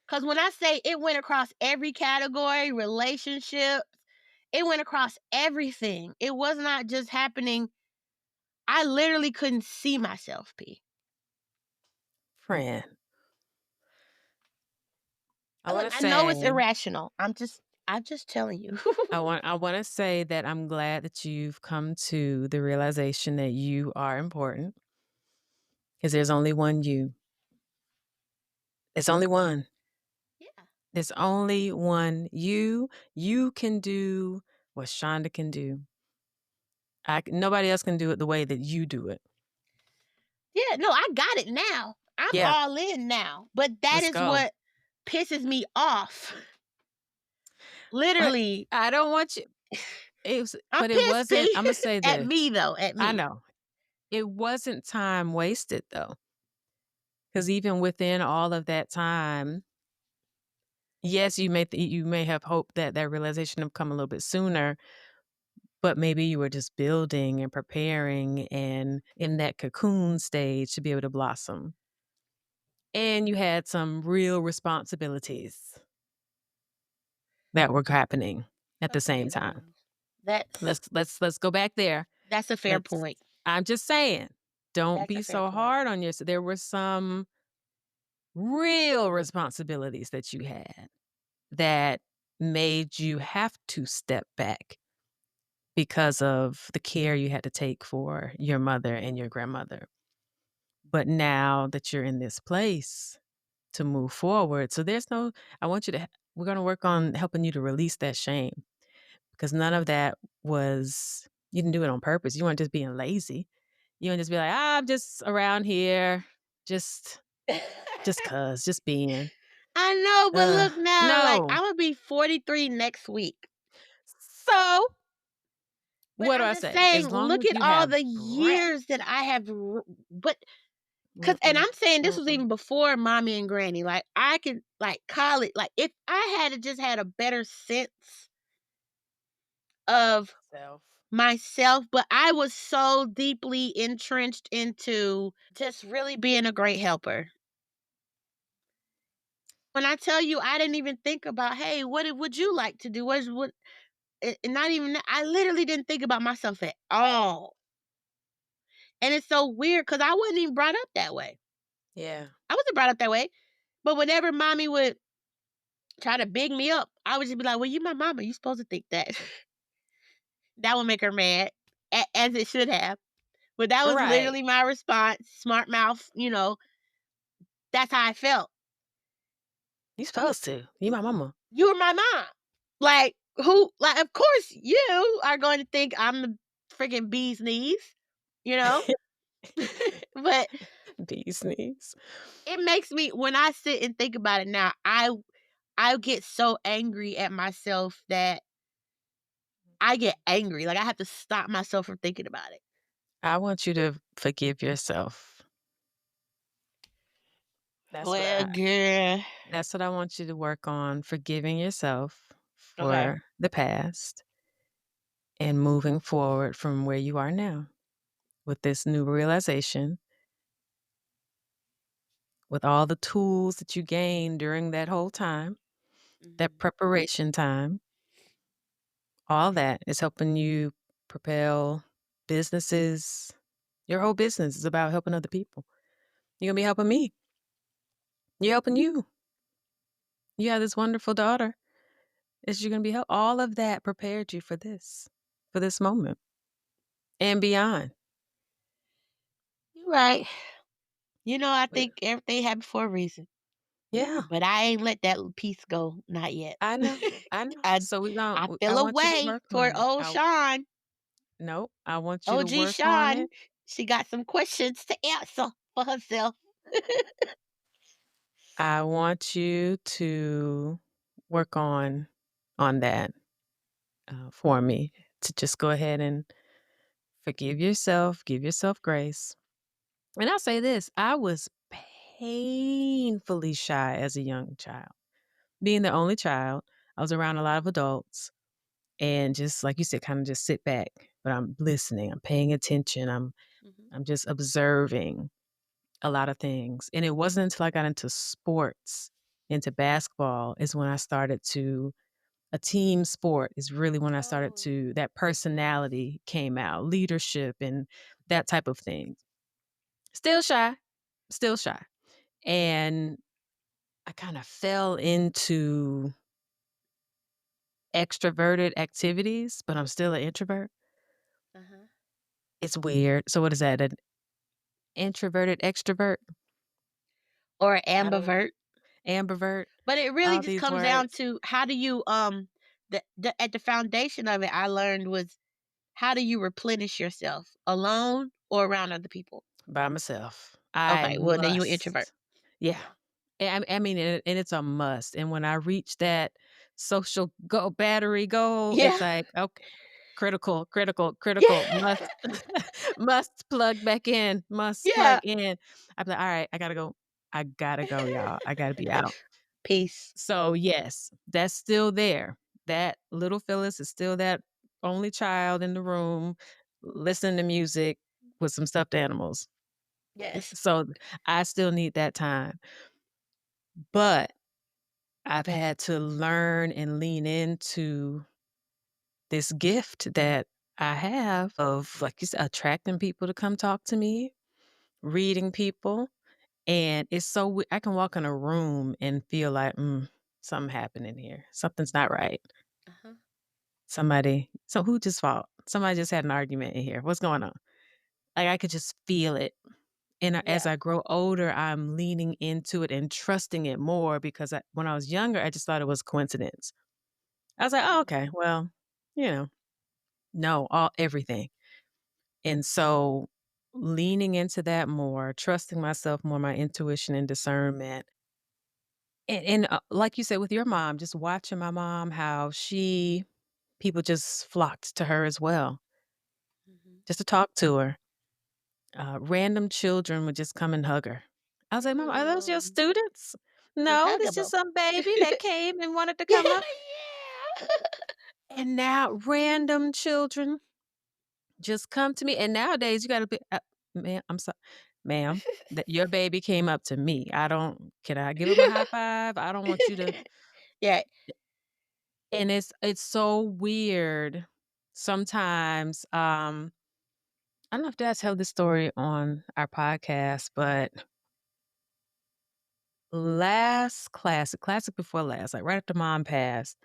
Speaker 2: Because when I say it went across every category, relationships, It went across everything. It was not just happening. I literally couldn't see myself, P.
Speaker 1: Friend, I
Speaker 2: Look,
Speaker 1: want to
Speaker 2: I know it's
Speaker 1: say,
Speaker 2: irrational. I'm just telling you.
Speaker 1: I want to say that I'm glad that you've come to the realization that you are important because there's only one you. There's only one.
Speaker 2: Yeah.
Speaker 1: There's only one you. You can do what Shonda can do. Nobody else can do it the way that you do it.
Speaker 2: Yeah, no, I got it now. I'm
Speaker 1: Yeah,
Speaker 2: all in now. But that
Speaker 1: let's
Speaker 2: is
Speaker 1: go.
Speaker 2: what pisses me off.
Speaker 1: But
Speaker 2: Literally.
Speaker 1: I don't want you.
Speaker 2: I'm
Speaker 1: But it
Speaker 2: pissed,
Speaker 1: wasn't.
Speaker 2: P.
Speaker 1: I'm gonna say
Speaker 2: At
Speaker 1: this.
Speaker 2: me though, at
Speaker 1: I
Speaker 2: me.
Speaker 1: know it wasn't time wasted though, because even within all of that time, yes, you may have hoped that that realization have come a little bit sooner, but maybe you were just building and preparing and in that cocoon stage to be able to blossom. And you had some real responsibilities that were happening at the
Speaker 2: Okay,
Speaker 1: same
Speaker 2: well,
Speaker 1: time.
Speaker 2: that's
Speaker 1: Let's go back there.
Speaker 2: that's a fair
Speaker 1: Let's
Speaker 2: point.
Speaker 1: I'm just saying, don't
Speaker 2: That's a
Speaker 1: be
Speaker 2: fair
Speaker 1: so
Speaker 2: point.
Speaker 1: hard on yourself. There were some real responsibilities that you had that made you have to step back because of the care you had to take for your mother and your grandmother. But now that you're in this place to move forward, so there's no, I want you to, we're going to work on helping you to release that shame because none of that was, you didn't do it on purpose. You weren't just being lazy. You weren't just be like, I'm just around here, just, just being.
Speaker 2: I know, but look now, like
Speaker 1: No.
Speaker 2: I'm gonna be 43 next week.
Speaker 1: So,
Speaker 2: But
Speaker 1: what do
Speaker 2: I'm
Speaker 1: I
Speaker 2: just
Speaker 1: say?
Speaker 2: saying,
Speaker 1: As long
Speaker 2: look
Speaker 1: as
Speaker 2: at
Speaker 1: you
Speaker 2: all
Speaker 1: have
Speaker 2: the
Speaker 1: breath.
Speaker 2: years that I have, but and
Speaker 1: Mm-mm,
Speaker 2: I'm saying this was
Speaker 1: mm-mm.
Speaker 2: even before mommy and granny. Like I could, like college, like if I had just had a better sense of
Speaker 1: Self.
Speaker 2: myself, but I was so deeply entrenched into just really being a great helper. When I tell you, I didn't even think about, hey, would you like to do? What? And not even that, I literally didn't think about myself at all. And it's so weird because I wasn't even brought up that way.
Speaker 1: Yeah.
Speaker 2: I wasn't brought up that way. But whenever mommy would try to big me up, I would just be like, well, you my mama. You supposed to think that. That would make her mad, as it should have. But that was
Speaker 1: Right.
Speaker 2: literally my response. Smart mouth, that's how I felt.
Speaker 1: You supposed to. You my mama.
Speaker 2: You were my mom. Like, who, like, of course you are going to think I'm the freaking bee's knees, you know? But
Speaker 1: Bees knees.
Speaker 2: it makes me, when I sit and think about it now, I get so angry at myself that I get angry. Like I have to stop myself from thinking about it.
Speaker 1: I want you to forgive yourself. That's what
Speaker 2: Well,
Speaker 1: I
Speaker 2: girl.
Speaker 1: that's what I want you to work on, forgiving yourself
Speaker 2: Okay.
Speaker 1: for the past and moving forward from where you are now with this new realization, with all the tools that you gained during that whole time, that
Speaker 2: Mhm.
Speaker 1: preparation time. All that is helping you propel businesses. Your whole business is about helping other people. You're gonna be helping me. You're helping you. You have this wonderful daughter. Is you're gonna be help. All of that prepared you for this moment and beyond.
Speaker 2: You're right. I
Speaker 1: But
Speaker 2: think everything happened for a reason.
Speaker 1: yeah,
Speaker 2: But I ain't let that piece go, not yet.
Speaker 1: I know. I know.
Speaker 2: I
Speaker 1: So
Speaker 2: I
Speaker 1: I
Speaker 2: feel a
Speaker 1: want you to
Speaker 2: way
Speaker 1: work
Speaker 2: toward
Speaker 1: on it.
Speaker 2: old Shaun.
Speaker 1: No, I want you to
Speaker 2: OG
Speaker 1: work on
Speaker 2: Shaun.
Speaker 1: it.
Speaker 2: She got some questions to answer for herself.
Speaker 1: I want you to work on that for me to just go ahead and forgive yourself, give yourself grace. And I'll say this, I was painfully shy as a young child. Being the only child, I was around a lot of adults and just like you said, kind of just sit back, but I'm listening, I'm paying attention,
Speaker 2: Mhm.
Speaker 1: I'm just observing a lot of things. And it wasn't until I got into sports, into basketball, is when I started to a team sport is really when I started
Speaker 2: Oh.
Speaker 1: to that personality came out, leadership and that type of thing. Still shy, still shy. And I kind of fell into extroverted activities, but I'm still an introvert.
Speaker 2: Uh-huh.
Speaker 1: It's weird. So what is that? An introverted extrovert?
Speaker 2: Or
Speaker 1: I don't know.
Speaker 2: ambivert.
Speaker 1: Ambivert,
Speaker 2: But it really
Speaker 1: all
Speaker 2: just
Speaker 1: these
Speaker 2: comes down
Speaker 1: words
Speaker 2: to how do you the at the foundation of it I learned was how do you replenish yourself? Alone or around other people?
Speaker 1: by myself. I
Speaker 2: Okay, well then you an introvert.
Speaker 1: must. Yeah.
Speaker 2: Yeah.
Speaker 1: I mean, and it's a must. And when I reach that social go battery goal, it's
Speaker 2: Yeah.
Speaker 1: like, okay, critical, critical, critical,
Speaker 2: Yeah.
Speaker 1: must, must plug back in, must plug
Speaker 2: Yeah.
Speaker 1: in. I'm like, all right, I gotta go. I gotta go, y'all. I gotta be out.
Speaker 2: Peace.
Speaker 1: So yes, that's still there. That little Phyllis is still that only child in the room listening to music with some stuffed animals.
Speaker 2: Yes.
Speaker 1: So I still need that time. But I've had to learn and lean into this gift that I have of, like you said, attracting people to come talk to me, reading people. And it's so, I can walk in a room and feel like, something happening here. Something's not right.
Speaker 2: Uh-huh.
Speaker 1: So who just fought? Somebody just had an argument in here. What's going on? Like I could just feel it. And as
Speaker 2: Yeah.
Speaker 1: I grow older, I'm leaning into it and trusting it more because when I was younger, I just thought it was coincidence. I was like, "Oh,
Speaker 2: Mhm.
Speaker 1: okay. Well, you know, no, everything." And so leaning into that more, trusting myself more, my intuition and discernment. And like you said with your mom, just watching my mom, how people just flocked to her as well,
Speaker 2: Mhm.
Speaker 1: just to talk to her. Random children would just come and hug her. I was like, "Mom, are those your
Speaker 2: Mm.
Speaker 1: students?"
Speaker 2: She's
Speaker 1: "No, this just
Speaker 2: huggable.
Speaker 1: some baby that came and wanted to
Speaker 2: Yeah,
Speaker 1: come up."
Speaker 2: yeah.
Speaker 1: And now random children just come to me, and nowadays you gotta be "Ma'am, I'm sorry, ma'am, that your baby came up to me. I don't can I give him a high five? I don't want you to."
Speaker 2: Yeah.
Speaker 1: And it's so weird sometimes, I don't know if did I tell this story on our podcast, but last classic before last, like, right after mom passed,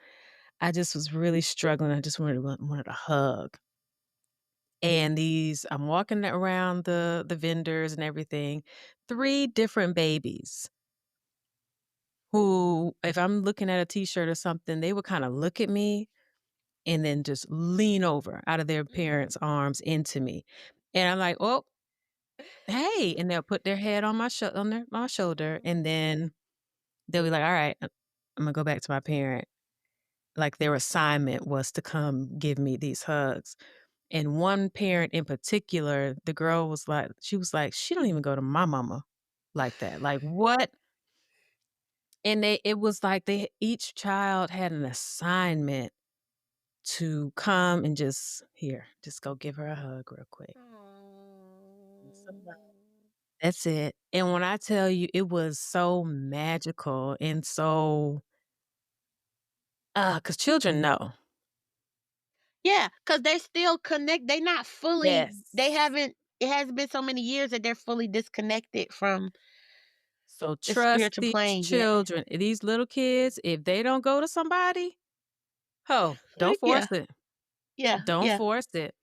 Speaker 1: I just was really struggling, I just wanted a hug. And I'm walking around the vendors and everything, 3 different babies who, if I'm looking at a T-shirt or something, they would kinda look at me and then just lean over out of their parents'
Speaker 2: Mhm.
Speaker 1: arms into me. And I'm like, "Oh, hey," and they'll put their head on my shoulder,
Speaker 2: Mhm.
Speaker 1: and then they'll be like, "Alright, Imma go back to my parent." Like, their assignment was to come give me these hugs. And one parent in particular, the girl was like, "She don't even go to my mama like that." Like, "What?" And it was like each child had an assignment to come and just go give her a hug real quick. And somebody That's it. And when I tell you, it was so magical and so, because children know.
Speaker 2: Yeah, because they still connect. They not fully they
Speaker 1: Yes.
Speaker 2: haven't it hasn't been so many years that they're fully disconnected from
Speaker 1: So
Speaker 2: the
Speaker 1: trust
Speaker 2: spiritual
Speaker 1: these
Speaker 2: plane yet.
Speaker 1: children, these little kids, if they don't go to somebody, oh, don't
Speaker 2: Yeah,
Speaker 1: force it.
Speaker 2: yeah,
Speaker 1: Don't
Speaker 2: yeah.
Speaker 1: force it.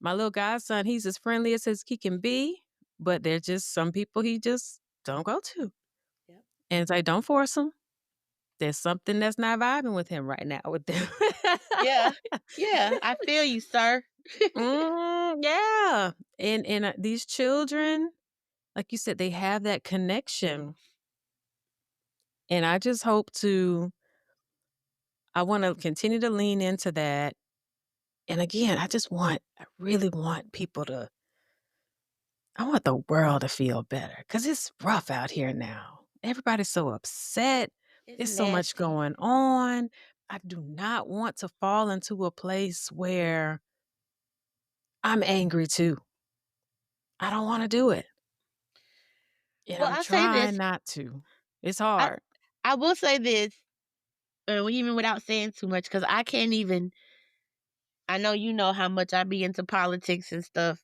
Speaker 1: My little godson, he's as friendly as he can be, but there's just some people he just don't go to.
Speaker 2: Yep.
Speaker 1: And it's like, don't force him. There's something that's not vibing with him right now with them.
Speaker 2: Yeah, yeah, I feel you, sir.
Speaker 1: Yeah. And these children, like you said, they have that connection. And I want to continue to lean into that. And again, I really want I want the world to feel better because it's rough out here now. Everybody's so upset.
Speaker 2: It's
Speaker 1: There's so much
Speaker 2: nasty.
Speaker 1: going on. I do not want to fall into a place where I'm angry too. I don't want to do it. And
Speaker 2: Well,
Speaker 1: I'm
Speaker 2: I'll say
Speaker 1: trying
Speaker 2: this.
Speaker 1: not to. It's
Speaker 2: I
Speaker 1: hard.
Speaker 2: I will say this. even without saying too much, because I can't even. I know you know how much I be into politics and stuff.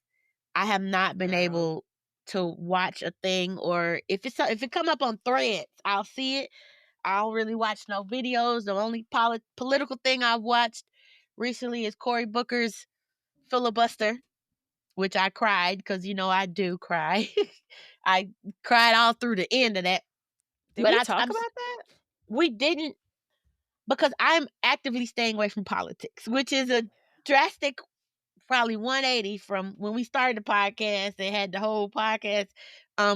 Speaker 2: I have not been able to watch a thing, or if it come up on threads, I'll see it. I don't really watch no videos. The only political thing I've watched recently is Cory Booker's filibuster, which I cried because I do cry. I cried all through the end of that.
Speaker 1: Did
Speaker 2: But
Speaker 1: we talk about that?
Speaker 2: we didn't, because I'm actively staying away from politics, which is a drastic, probably 180 from when we started the podcast. They had the whole podcast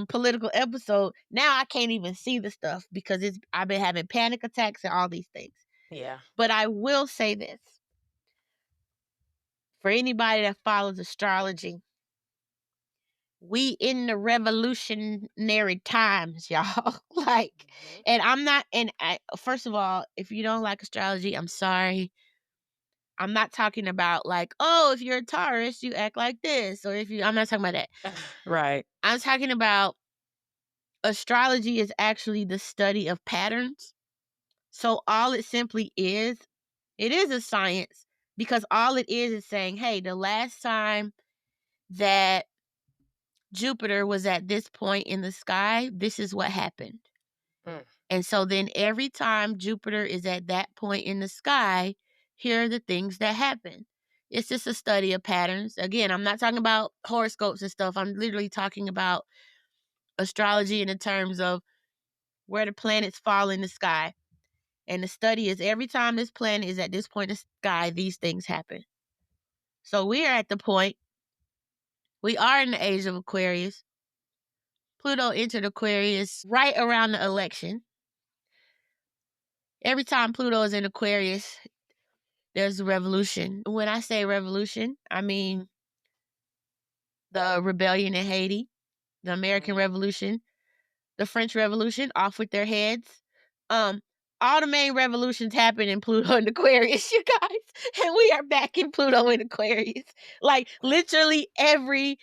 Speaker 2: political episode. Now I can't even see the stuff because I've been having panic attacks and all these things.
Speaker 1: Yeah.
Speaker 2: But I will say this. For anybody that follows astrology, we in the revolutionary times, y'all. And I'm not, first of all, if you don't like astrology, I'm sorry. I'm not talking about like, oh, if you're a Taurus, you act like this. Or I'm not talking about that.
Speaker 1: Right.
Speaker 2: I'm talking about astrology is actually the study of patterns. So all it simply is, it is a science, because all it is saying, hey, the last time that Jupiter was at this point in the sky, this is what happened. And so then every time Jupiter is at that point in the sky, here are the things that happen. It's just a study of patterns. Again, I'm not talking about horoscopes and stuff. I'm literally talking about astrology in the terms of where the planets fall in the sky. And the study is every time this planet is at this point in the sky, these things happen. So we are at the point, we are in the age of Aquarius. Pluto entered Aquarius right around the election. Every time Pluto is in Aquarius, there's a revolution. When I say revolution, I mean the rebellion in Haiti, the American Revolution, the French Revolution, off with their heads. All the main revolutions happen in Pluto and Aquarius, you guys. And we are back in Pluto and Aquarius. Like literally every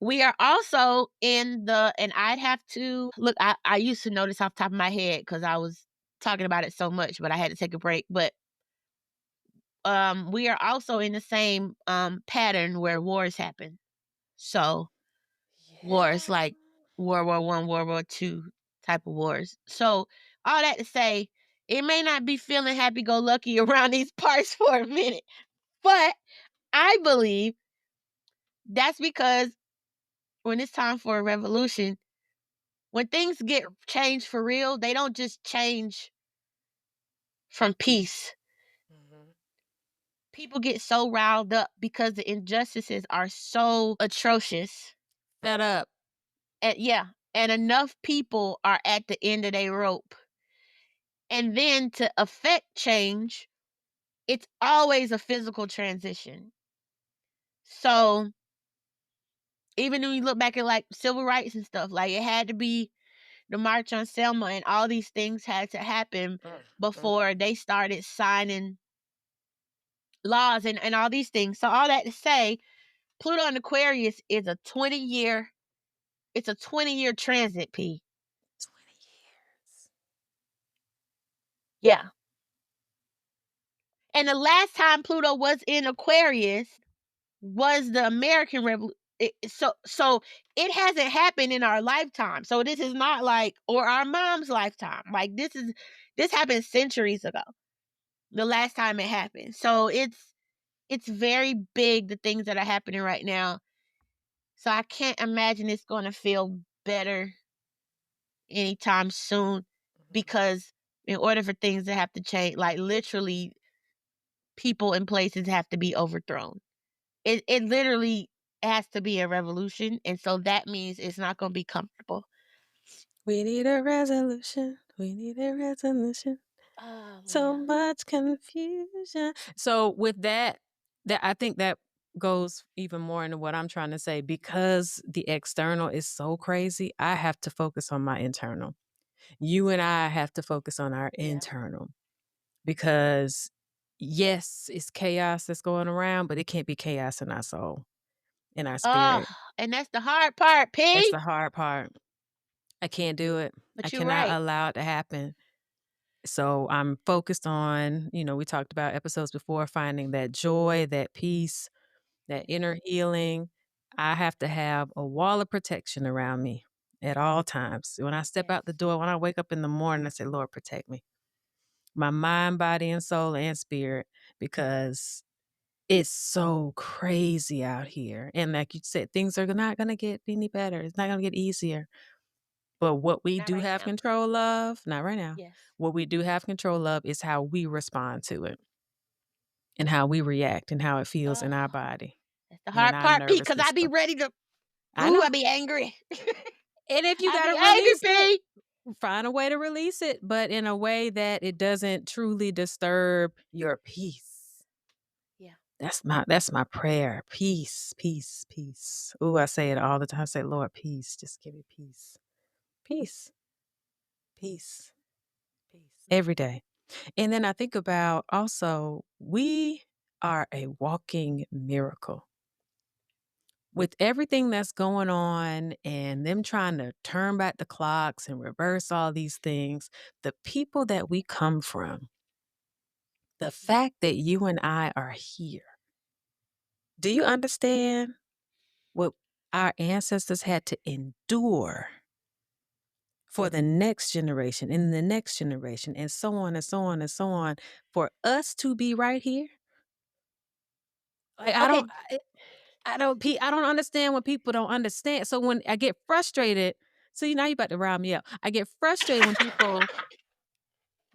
Speaker 2: we are also in and I'd have to look, I used to know this off the top of my head because I was talking about it so much, but I had to take a break. But we are also in the same pattern where wars happen. So wars like World War I, World War II type of wars. So all that to say, it may not be feeling happy-go-lucky around these parts for a minute, but I believe that's because when it's time for a revolution, when things get changed for real, they don't just change from peace. People get so riled up because the injustices are so atrocious.
Speaker 1: Fed up.
Speaker 2: And enough people are at the end of their rope. And then to affect change, it's always a physical transition. So even when you look back at like civil rights and stuff, like it had to be the March on Selma and all these things had to happen before they started signing laws and all these things. So all that to say, Pluto and Aquarius is a 20-year transit, P.
Speaker 1: 20 years.
Speaker 2: Yeah. And the last time Pluto was in Aquarius was the American Revolution. So it hasn't happened in our lifetime. So this is not like, or our mom's lifetime. Like this happened centuries ago. The last time it happened. So it's very big, the things that are happening right now. So I can't imagine it's going to feel better anytime soon, because in order for things to have to change, like literally people and places have to be overthrown. It literally has to be a revolution, and so that means it's not going to be comfortable.
Speaker 1: We need a resolution. We need a resolution. So much confusion. So with that I think that goes even more into what I'm trying to say. Because the external is so crazy, I have to focus on my internal. You and I have to focus on our internal, because yes, it's chaos that's going around, but it can't be chaos in our soul, in our spirit.
Speaker 2: And that's the hard part, P.
Speaker 1: That's the hard part. I can't do it.
Speaker 2: But
Speaker 1: I
Speaker 2: you're
Speaker 1: cannot
Speaker 2: right.
Speaker 1: allow it to happen. So I'm focused on, we talked about episodes before, finding that joy, that peace, that inner healing. I have to have a wall of protection around me at all times. When I step
Speaker 2: Yes.
Speaker 1: out the door, when I wake up in the morning, I say, Lord, protect me. My mind, body, and soul and spirit, because it's so crazy out here. And like you said, things are not going to get any better. It's not going to get easier. But what we
Speaker 2: Not
Speaker 1: do
Speaker 2: right
Speaker 1: have
Speaker 2: now.
Speaker 1: control of, not right now,
Speaker 2: Yes.
Speaker 1: what we do have control of is how we respond to it and how we react and how it feels in
Speaker 2: Oh,
Speaker 1: our body
Speaker 2: that's the
Speaker 1: and in
Speaker 2: hard
Speaker 1: our
Speaker 2: part, Pete,
Speaker 1: nervous
Speaker 2: because I be
Speaker 1: system.
Speaker 2: ready to,
Speaker 1: I
Speaker 2: ooh, I
Speaker 1: know.
Speaker 2: be angry.
Speaker 1: And if you
Speaker 2: I
Speaker 1: got
Speaker 2: be
Speaker 1: to
Speaker 2: angry,
Speaker 1: release it,
Speaker 2: Pete.
Speaker 1: find a way to release it, but in a way that it doesn't truly disturb your peace.
Speaker 2: Yeah.
Speaker 1: That's my prayer. Peace, peace, peace. Ooh, I say it all the time. I say, Lord, peace. Just give me peace. Peace, peace, peace. Every day. And then I think about also, we are a walking miracle. With everything that's going on and them trying to turn back the clocks and reverse all these things, the people that we come from, the fact that you and I are here, do you understand what our ancestors had to endure for the next generation and the next generation and so on and so on and so on for us to be right here? Like,
Speaker 2: Okay.
Speaker 1: I don't understand when people don't understand. So when I get frustrated, see, now you about to rile me up. I get frustrated when people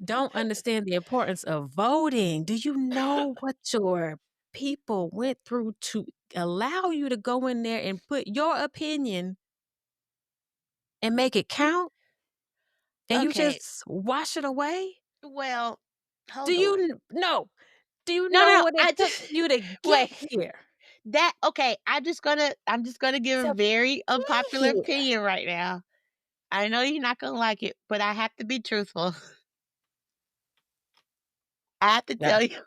Speaker 1: don't understand the importance of voting. Do you know what your people went through to allow you to go in there and put your opinion and make it count, and you
Speaker 2: Okay.
Speaker 1: just wash it away?
Speaker 2: Well,
Speaker 1: Do
Speaker 2: hold
Speaker 1: you
Speaker 2: on.
Speaker 1: know? Do you
Speaker 2: No, no,
Speaker 1: know
Speaker 2: no.
Speaker 1: what it
Speaker 2: I
Speaker 1: took
Speaker 2: just
Speaker 1: you to get
Speaker 2: wait.
Speaker 1: here?
Speaker 2: That okay. I'm just gonna give a
Speaker 1: To
Speaker 2: very
Speaker 1: be
Speaker 2: unpopular
Speaker 1: here.
Speaker 2: opinion right now. I know you're not gonna like it, but I have to be truthful. I have to
Speaker 1: Yeah.
Speaker 2: tell you.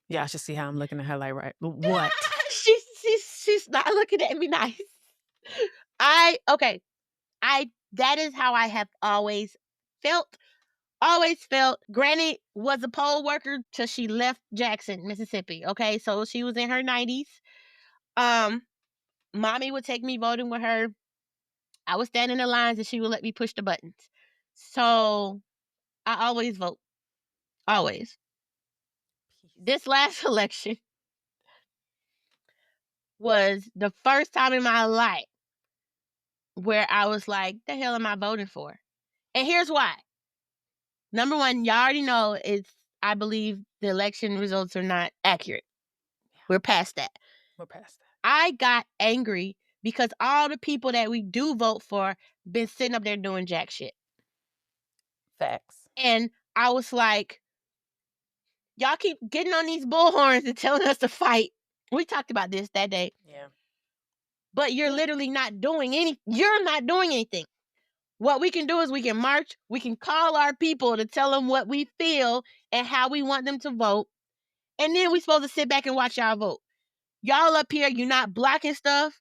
Speaker 1: Y'all should see how I'm looking at her like, right, what?
Speaker 2: She's not looking at me nice. I okay. I that is how I have always felt. Always felt. Granny was a poll worker till she left Jackson, Mississippi. Okay, so she was in her 90s. Um, Mommy would take me voting with her. I would stand in the lines and she would let me push the buttons. So I always vote. Always. This last election was the first time in my life where I was like, the hell am I voting for? And here's why. Number one, y'all already know I believe the election results are not accurate. We're past that.
Speaker 1: We're past that.
Speaker 2: I got angry because all the people that we do vote for been sitting up there doing jack shit.
Speaker 1: Facts.
Speaker 2: And I was like, y'all keep getting on these bullhorns and telling us to fight. We talked about this that day.
Speaker 1: Yeah.
Speaker 2: But you're literally not doing you're not doing anything. What we can do is we can march, we can call our people to tell them what we feel and how we want them to vote. And then we supposed to sit back and watch y'all vote. Y'all up here, you're not blocking stuff.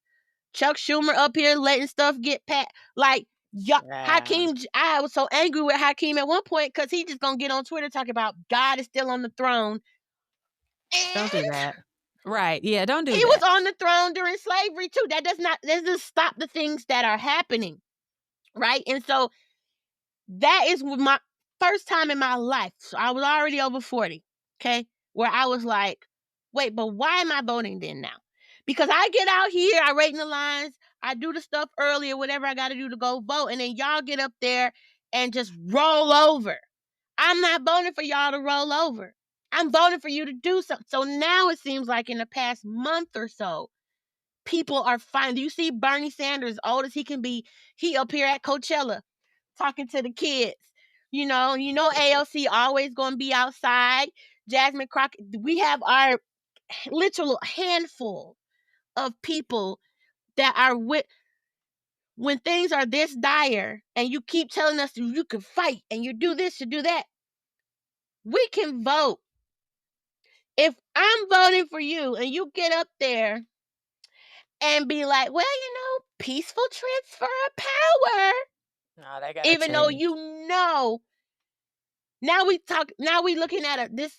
Speaker 2: Chuck Schumer up here letting stuff get pat. Like, y'all,
Speaker 1: Yeah.
Speaker 2: Hakeem, I was so angry with Hakeem at one point because he just gonna get on Twitter talking about God is still on the throne.
Speaker 1: Don't do
Speaker 2: And
Speaker 1: that. Right. Yeah, don't do
Speaker 2: he was
Speaker 1: that.
Speaker 2: on the throne during slavery too. That doesn't stop the things that are happening. Right. And so that is my first time in my life. So I was already over 40. Okay. Where I was like, wait, but why am I voting then now? Because I get out here, I rate in the lines, I do the stuff earlier, whatever I got to do to go vote. And then y'all get up there and just roll over. I'm not voting for y'all to roll over. I'm voting for you to do something. So now it seems like in the past month or so, people are fine. Do you see Bernie Sanders, old as he can be? He up here at Coachella talking to the kids. AOC always gonna be outside. Jasmine Crockett. We have our literal handful of people that are with when things are this dire and you keep telling us you can fight and you do this, you do that. We can vote. If I'm voting for you and you get up there and be like, well, peaceful transfer of power,
Speaker 1: No, they gotta
Speaker 2: even though
Speaker 1: change.
Speaker 2: you know Now we looking at this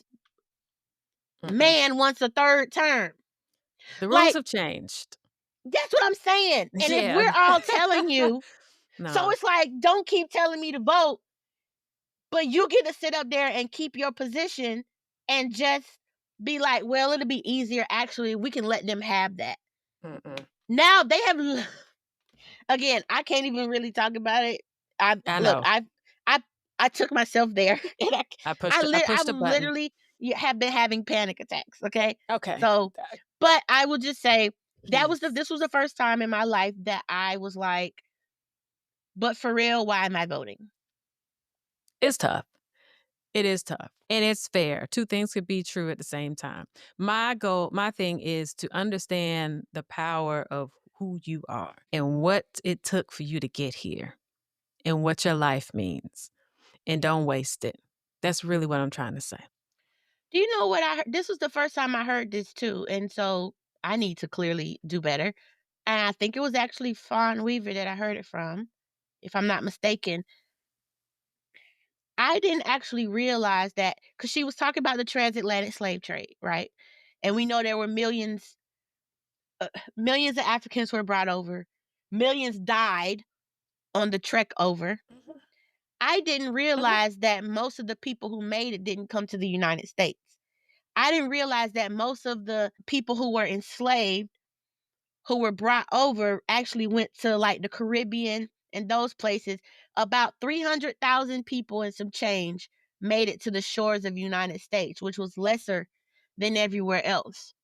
Speaker 2: man wants a third term.
Speaker 1: The rules
Speaker 2: Like,
Speaker 1: have changed.
Speaker 2: that's what I'm saying. And if
Speaker 1: Yeah.
Speaker 2: we're all telling you, so
Speaker 1: No.
Speaker 2: it's like, don't keep telling me to vote, but you get to sit up there and keep your position and just be like, well, it'll be easier. Actually, we can let them have that. Now they have, again, I can't even really talk about it.
Speaker 1: I know.
Speaker 2: I took myself there, and
Speaker 1: I pushed
Speaker 2: I
Speaker 1: a button.
Speaker 2: literally have been having panic attacks. Okay,
Speaker 1: Okay.
Speaker 2: so, but I will just say
Speaker 1: Please.
Speaker 2: this was the first time in my life that I was like, but for real, why am I voting?
Speaker 1: It's tough. It is tough. And it's fair. Two things could be true at the same time. My thing is to understand the power of who you are and what it took for you to get here and what your life means. And don't waste it. That's really what I'm trying to say.
Speaker 2: Do you know what I heard? This was the first time I heard this too, and so I need to clearly do better. And I think it was actually Fawn Weaver that I heard it from, if I'm not mistaken. I didn't actually realize that, because she was talking about the transatlantic slave trade, right? And we know there were millions of Africans were brought over, millions died on the trek over. I didn't realize that most of the people who made it didn't come to the United States. I didn't realize that most of the people who were enslaved, who were brought over, actually went to like the Caribbean and those places. About 300,000 people and some change made it to the shores of the United States, which was lesser than everywhere else.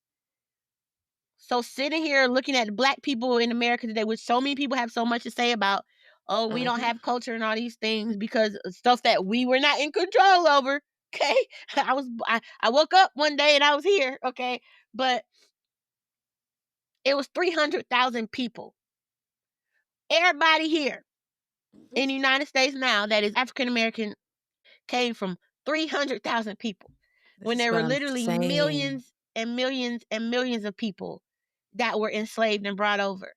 Speaker 2: So sitting here looking at Black people in America today, which so many people have so much to say about, oh, we don't have culture and all these things because of stuff that we were not in control over. Okay. I woke up one day and I was here. Okay. But it was 300,000 people. Everybody here in the United States now that is African American came from 300,000 people, when
Speaker 1: This is
Speaker 2: there
Speaker 1: what
Speaker 2: were
Speaker 1: I'm
Speaker 2: literally
Speaker 1: saying.
Speaker 2: millions and millions and millions of people that were enslaved and brought over.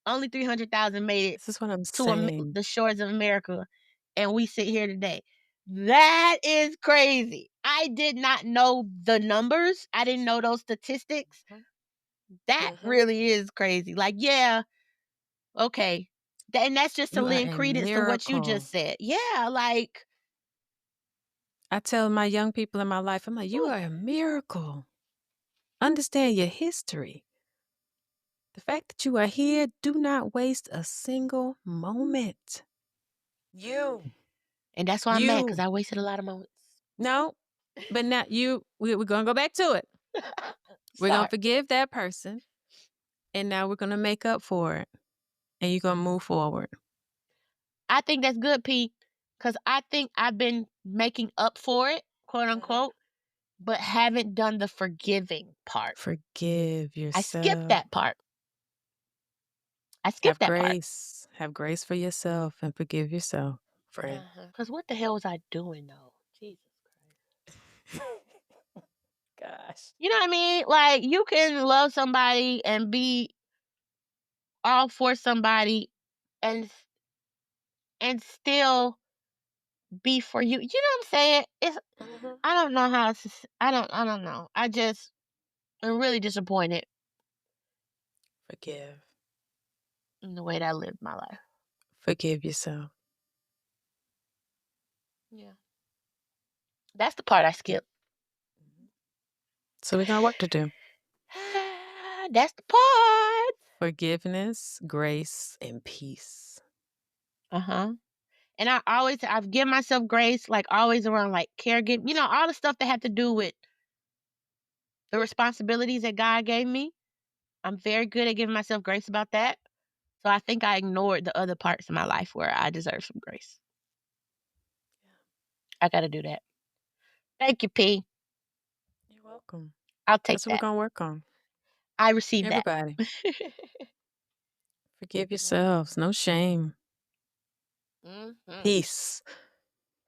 Speaker 2: Only 300,000 made it
Speaker 1: This is what I'm
Speaker 2: to
Speaker 1: saying.
Speaker 2: the shores of America, and we sit here today. That is crazy. I did not know the numbers. I didn't know those statistics. That really is crazy. Like, yeah, okay. And that's just to
Speaker 1: You are
Speaker 2: lend
Speaker 1: a
Speaker 2: credence to what you
Speaker 1: miracle.
Speaker 2: just said. Yeah, like,
Speaker 1: I tell my young people in my life, I'm like, you are a miracle. Understand your history. The fact that you are here, do not waste a single moment.
Speaker 2: and that's why I'm mad, because
Speaker 1: You.
Speaker 2: I wasted a lot of moments.
Speaker 1: No, but not you. We're going to go back to it. We're going
Speaker 2: Sorry.
Speaker 1: to forgive that person. And now we're going to make up for it. And you're going to move forward.
Speaker 2: I think that's good, P, because I think I've been making up for it, quote unquote, but haven't done the forgiving part.
Speaker 1: Forgive
Speaker 2: I skipped
Speaker 1: yourself.
Speaker 2: that part.
Speaker 1: Have grace. Have grace for yourself and forgive yourself, friend.
Speaker 2: Because what the hell was I doing, though? Jesus Christ.
Speaker 1: Gosh.
Speaker 2: You know what I mean? Like, you can love somebody and be all for somebody and still be for you. You know what I'm saying? It's I don't know how to I don't know. I'm really disappointed
Speaker 1: Forgive.
Speaker 2: in the way that I lived my life.
Speaker 1: Forgive yourself.
Speaker 2: Yeah. That's the part I skipped.
Speaker 1: So we got work to do.
Speaker 2: That's the part.
Speaker 1: Forgiveness, grace, and peace.
Speaker 2: Uh-huh. And I've given myself grace, like always around like caregiving, all the stuff that had to do with the responsibilities that God gave me. I'm very good at giving myself grace about that. So I think I ignored the other parts of my life where I deserve some grace. I got to do that. Thank you, P.
Speaker 1: You're welcome.
Speaker 2: I'll take
Speaker 1: That's what we're
Speaker 2: that.
Speaker 1: going to work on.
Speaker 2: I received that.
Speaker 1: Everybody. Forgive yourselves. No shame. Peace.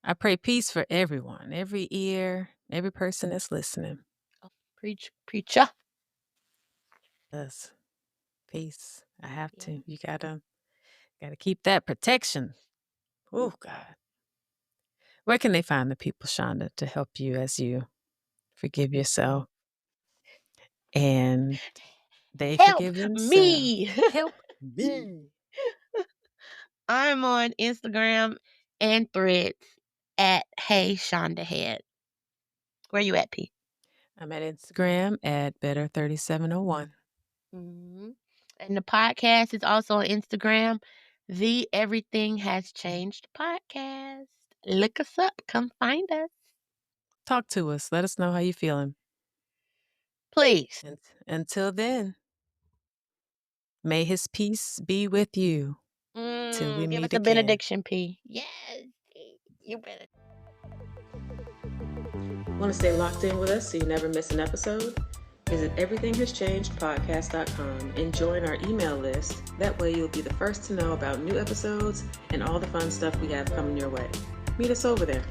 Speaker 1: I pray peace for everyone, every ear, every person that's listening.
Speaker 2: Preacher.
Speaker 1: Yes. Peace. I have to. You gotta keep that protection. Oh God. Where can they find the people, Shonda, to help you as you forgive yourself and they forgive themselves?
Speaker 2: Me.
Speaker 1: Help me.
Speaker 2: I'm on Instagram and Threads at Hey Shonda Head. Where you at, P?
Speaker 1: I'm at Instagram at Better3701.
Speaker 2: Mm-hmm. And the podcast is also on Instagram, The Everything Has Changed Podcast. Look us up. Come find us.
Speaker 1: Talk to us. Let us know how you're feeling.
Speaker 2: Please.
Speaker 1: And until then, may his peace be with you till we
Speaker 2: Give
Speaker 1: meet
Speaker 2: us a
Speaker 1: again.
Speaker 2: benediction, P. Yes. You better.
Speaker 1: Want to stay locked in with us so you never miss an episode? Visit everythinghaschangedpodcast.com and join our email list. That way you'll be the first to know about new episodes and all the fun stuff we have coming your way. Meet us over there.